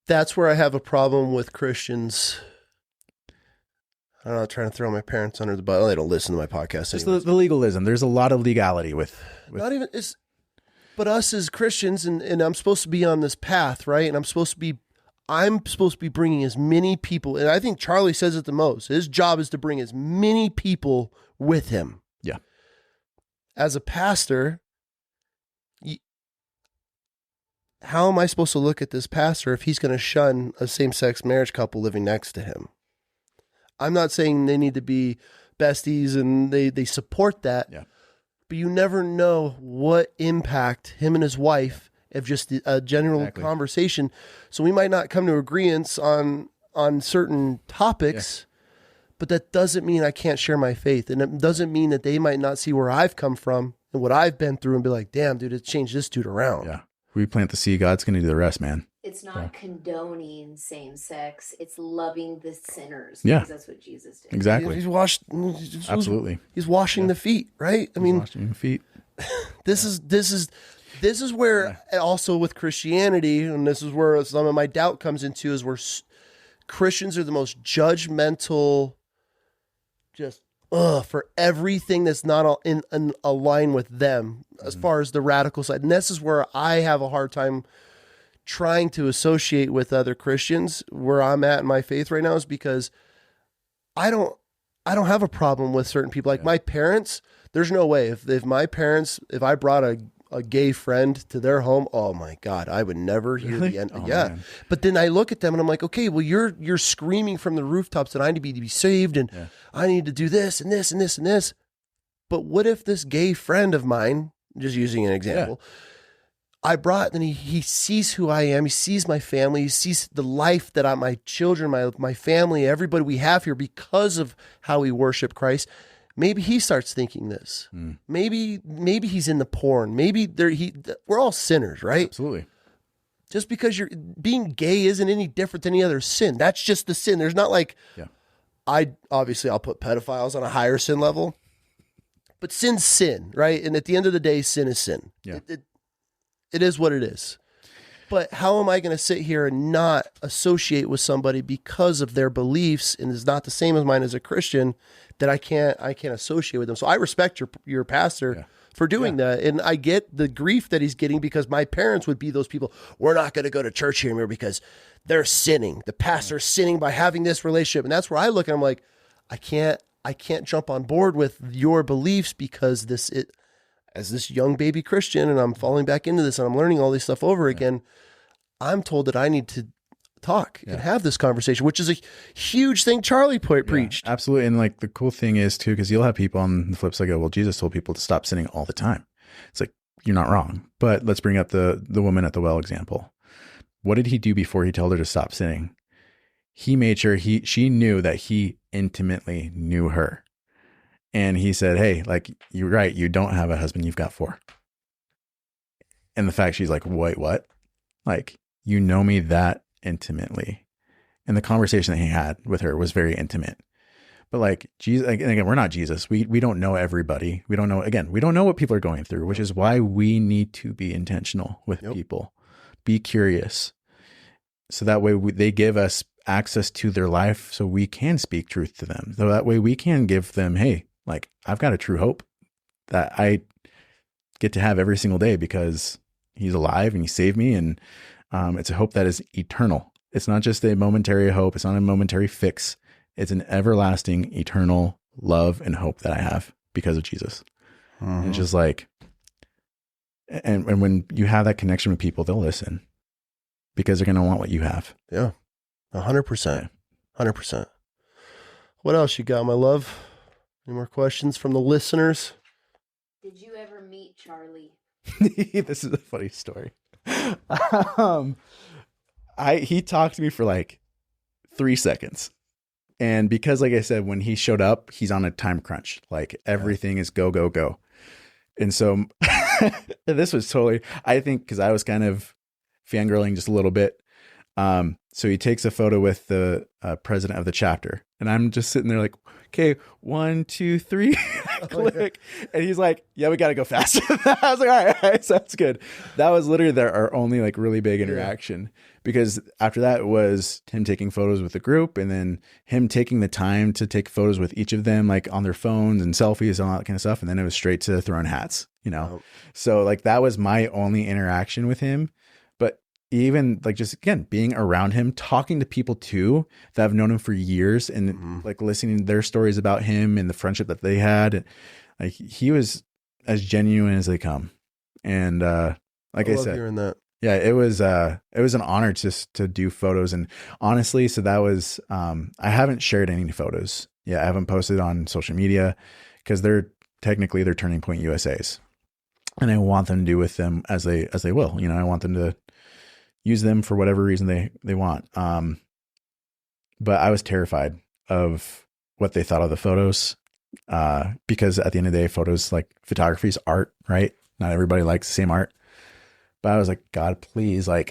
That's where I have a problem with Christians. I'm not trying to throw my parents under the bus. Well, they don't listen to my podcast. Just the legalism. There's a lot of legality with not even is, but us as Christians, and I'm supposed to be on this path, right? And I'm supposed to be bringing as many people. And I think Charlie says it the most. His job is to bring as many people with him. Yeah. As a pastor, how am I supposed to look at this pastor if he's going to shun a same-sex marriage couple living next to him? I'm not saying they need to be besties and they support that. Yeah. But you never know what impact him and his wife of just a general conversation. So we might not come to agreements on certain topics, but that doesn't mean I can't share my faith. And it doesn't mean that they might not see where I've come from and what I've been through and be like, damn, dude, it changed this dude around. Yeah. We plant the seed, God's going to do the rest, man. It's not condoning same sex. It's loving the sinners. Yeah. Because that's what Jesus did. Exactly. He's washed. Absolutely. He's washing the feet, right? I mean, washing the feet. This is where also with Christianity, and this is where some of my doubt comes into, is where Christians are the most judgmental, just for everything that's not in align with them as far as the radical side. And this is where I have a hard time trying to associate with other Christians where I'm at in my faith right now, is because I don't have a problem with certain people. Like my parents, there's no way if I brought a gay friend to their home, oh my God, I would never hear the end. Oh, yeah. man. But then I look at them and I'm like, okay, well, you're screaming from the rooftops that I need to be saved and I need to do this and this and this and this. But what if this gay friend of mine, just using an example, I brought, then he sees who I am. He sees my family. He sees the life that my children, my family, everybody we have here because of how we worship Christ. Maybe he starts thinking this. Maybe he's in the porn. Maybe we're all sinners, right? Absolutely. Just because being gay isn't any different than any other sin. That's just the sin. There's not like, I'll put pedophiles on a higher sin level, but sin's sin, right? And at the end of the day, sin is sin. Yeah. It is what it is. But how am I going to sit here and not associate with somebody because of their beliefs and is not the same as mine as a Christian, that I can't associate with them? So I respect your pastor for doing that. And I get the grief that he's getting because my parents would be those people. We're not going to go to church here anymore because they're sinning. The pastor's sinning by having this relationship. And that's where I look and I'm like, I can't jump on board with your beliefs because as this young baby Christian, and I'm falling back into this and I'm learning all this stuff over again, I'm told that I need to talk and have this conversation, which is a huge thing Charlie preached. Absolutely. And like the cool thing is too, because you'll have people on the flip side go, well, Jesus told people to stop sinning all the time. It's like, you're not wrong. But let's bring up the woman at the well example. What did he do before he told her to stop sinning? He made sure she knew that he intimately knew her. And he said, hey, like, you're right. You don't have a husband. You've got 4. And the fact she's like, wait, what? Like, you know me that intimately. And the conversation that he had with her was very intimate. But like Jesus, and again, we're not Jesus. We don't know everybody. We don't know what people are going through, which is why we need to be intentional with people. Be curious. So that way they give us access to their life so we can speak truth to them. So that way we can give them, hey, like, I've got a true hope that I get to have every single day because he's alive and he saved me. And it's a hope that is eternal. It's not just a momentary hope. It's not a momentary fix. It's an everlasting, eternal love and hope that I have because of Jesus. And it's just like, and when you have that connection with people, they'll listen because they're going to want what you have. Yeah. 100%. 100%. What else you got, my love? Any more questions from the listeners? Did you ever meet Charlie? This is a funny story. He talked to me for like 3 seconds. And because, like I said, when he showed up, he's on a time crunch. Like everything is go, go, go. And so this was totally, I think, because I was kind of fangirling just a little bit. So he takes a photo with the president of the chapter. And I'm just sitting there like, okay, 1, 2, 3, click. And he's like, yeah, we got to go faster. I was like, all right, sounds good. That was literally our only like really big interaction because after that was him taking photos with the group and then him taking the time to take photos with each of them, like on their phones and selfies and all that kind of stuff. And then it was straight to throwing hats, you know? So like that was my only interaction with him. Even like just again being around him, talking to people too that have known him for years and like listening to their stories about him and the friendship that they had, like he was as genuine as they come. And like I said, hearing that. Yeah, it was an honor to do photos. And honestly, so that was I haven't shared any photos Yeah, I haven't posted on social media because they're Turning Point USAs, and I want them to do with them as they will. You know, I want them to use them for whatever reason they want. But I was terrified of what they thought of the photos, because at the end of the day, photos, like photography, is art, right? Not everybody likes the same art. But I was like, God, please, like,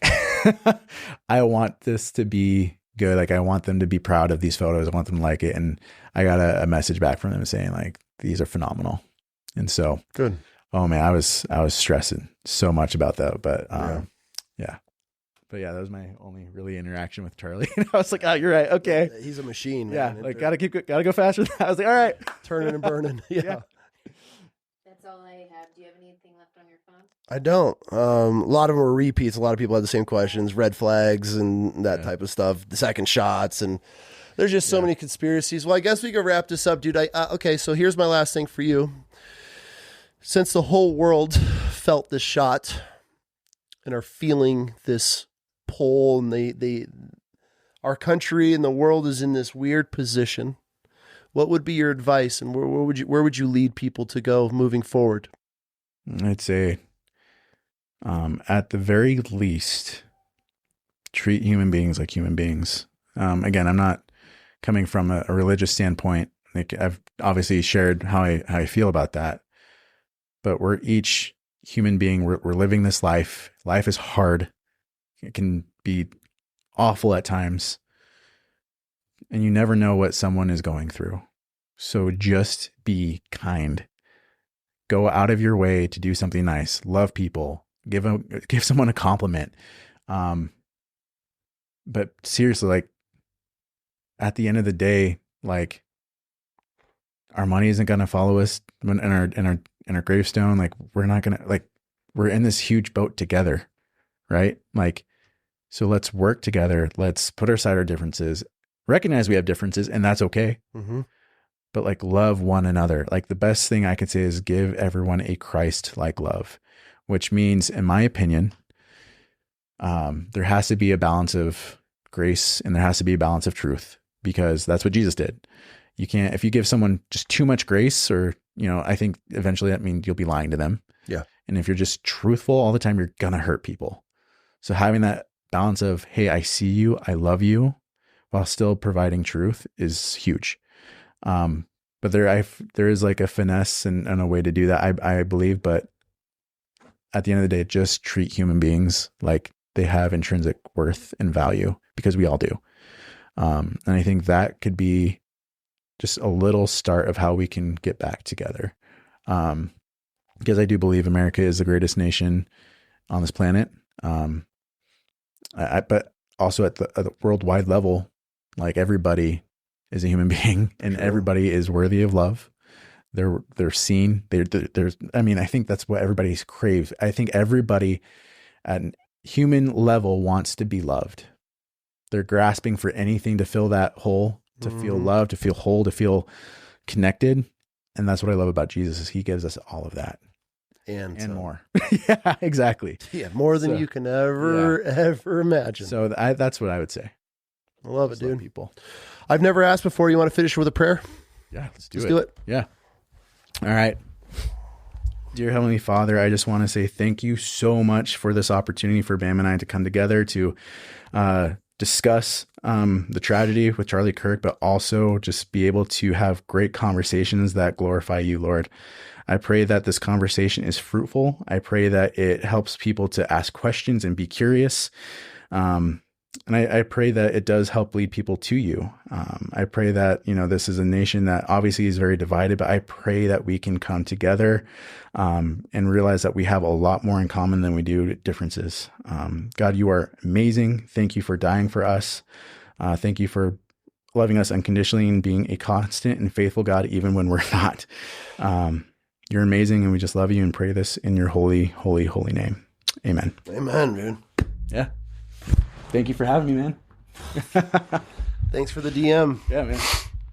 I want this to be good. Like, I want them to be proud of these photos. I want them to like it. And I got a message back from them saying, like, these are phenomenal. And so, good. Oh man, I was stressing so much about that. But yeah. But yeah, that was my only really interaction with Charlie. And I was like, oh, you're right. Okay. He's a machine, man. Yeah. Like, gotta go faster. I was like, all right. Turning and burning. Yeah. That's all I have. Do you have anything left on your phone? I don't. A lot of them were repeats. A lot of people had the same questions, red flags and that type of stuff, the second shots. And there's just so many conspiracies. Well, I guess we could wrap this up, dude. Okay, so here's my last thing for you. Since the whole world felt this shot and are feeling this pull, and our country and the world is in this weird position, what would be your advice, and where would you lead people to go moving forward? I'd say, at the very least, treat human beings like human beings. Again, I'm not coming from a religious standpoint. Like, I've obviously shared how I feel about that, but we're each human being. We're living this life. Life is hard. It can be awful at times, and you never know what someone is going through. So just be kind. Go out of your way to do something nice. Love people. Give someone a compliment. But seriously, like, at the end of the day, like, our money isn't going to follow us in our gravestone. Like, we're not going to, like, we're in this huge boat together, right? Like, so let's work together. Let's put aside our differences, recognize we have differences, and that's okay. Mm-hmm. But, like, love one another. Like, the best thing I could say is give everyone a Christ-like love, which means, in my opinion, there has to be a balance of grace and there has to be a balance of truth, because that's what Jesus did. You can't, if you give someone just too much grace, or, you know, I think eventually that means you'll be lying to them. Yeah. And if you're just truthful all the time, you're going to hurt people. So having that balance of, hey, I see you, I love you, while still providing truth is huge. But there is like a finesse and a way to do that, I believe. But at the end of the day, just treat human beings like they have intrinsic worth and value, because we all do. And I think that could be just a little start of how we can get back together. Because I do believe America is the greatest nation on this planet. But also at the worldwide level, like, everybody is a human being, and everybody is worthy of love. They're seen. There's, I mean, I think that's what everybody craves. I think everybody at a human level wants to be loved. They're grasping for anything to fill that hole, to feel loved, to feel whole, to feel connected. And that's what I love about Jesus, is he gives us all of that. And more. Yeah, exactly. Yeah, more than you can ever imagine. So that's what I would say. I love it, dude. Love people. I've never asked before. You want to finish with a prayer? Yeah, let's do it. Yeah. All right. Dear Heavenly Father, I just want to say thank you so much for this opportunity for Bam and I to come together to discuss the tragedy with Charlie Kirk, but also just be able to have great conversations that glorify you, Lord. I pray that this conversation is fruitful. I pray that it helps people to ask questions and be curious. And I pray that it does help lead people to you. I pray that, you know, this is a nation that obviously is very divided, but I pray that we can come together and realize that we have a lot more in common than we do differences. God, you are amazing. Thank you for dying for us. Thank you for loving us unconditionally and being a constant and faithful God, even when we're not. You're amazing, and we just love you and pray this in your holy, holy, holy name. Amen. Amen, dude. Yeah. Thank you for having me, man. Thanks for the DM. Yeah, man.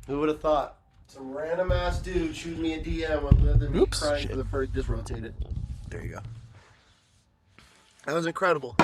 Who would have thought? Some random ass dude shoot me a DM with me crying for the first. Just rotate it. There you go. That was incredible.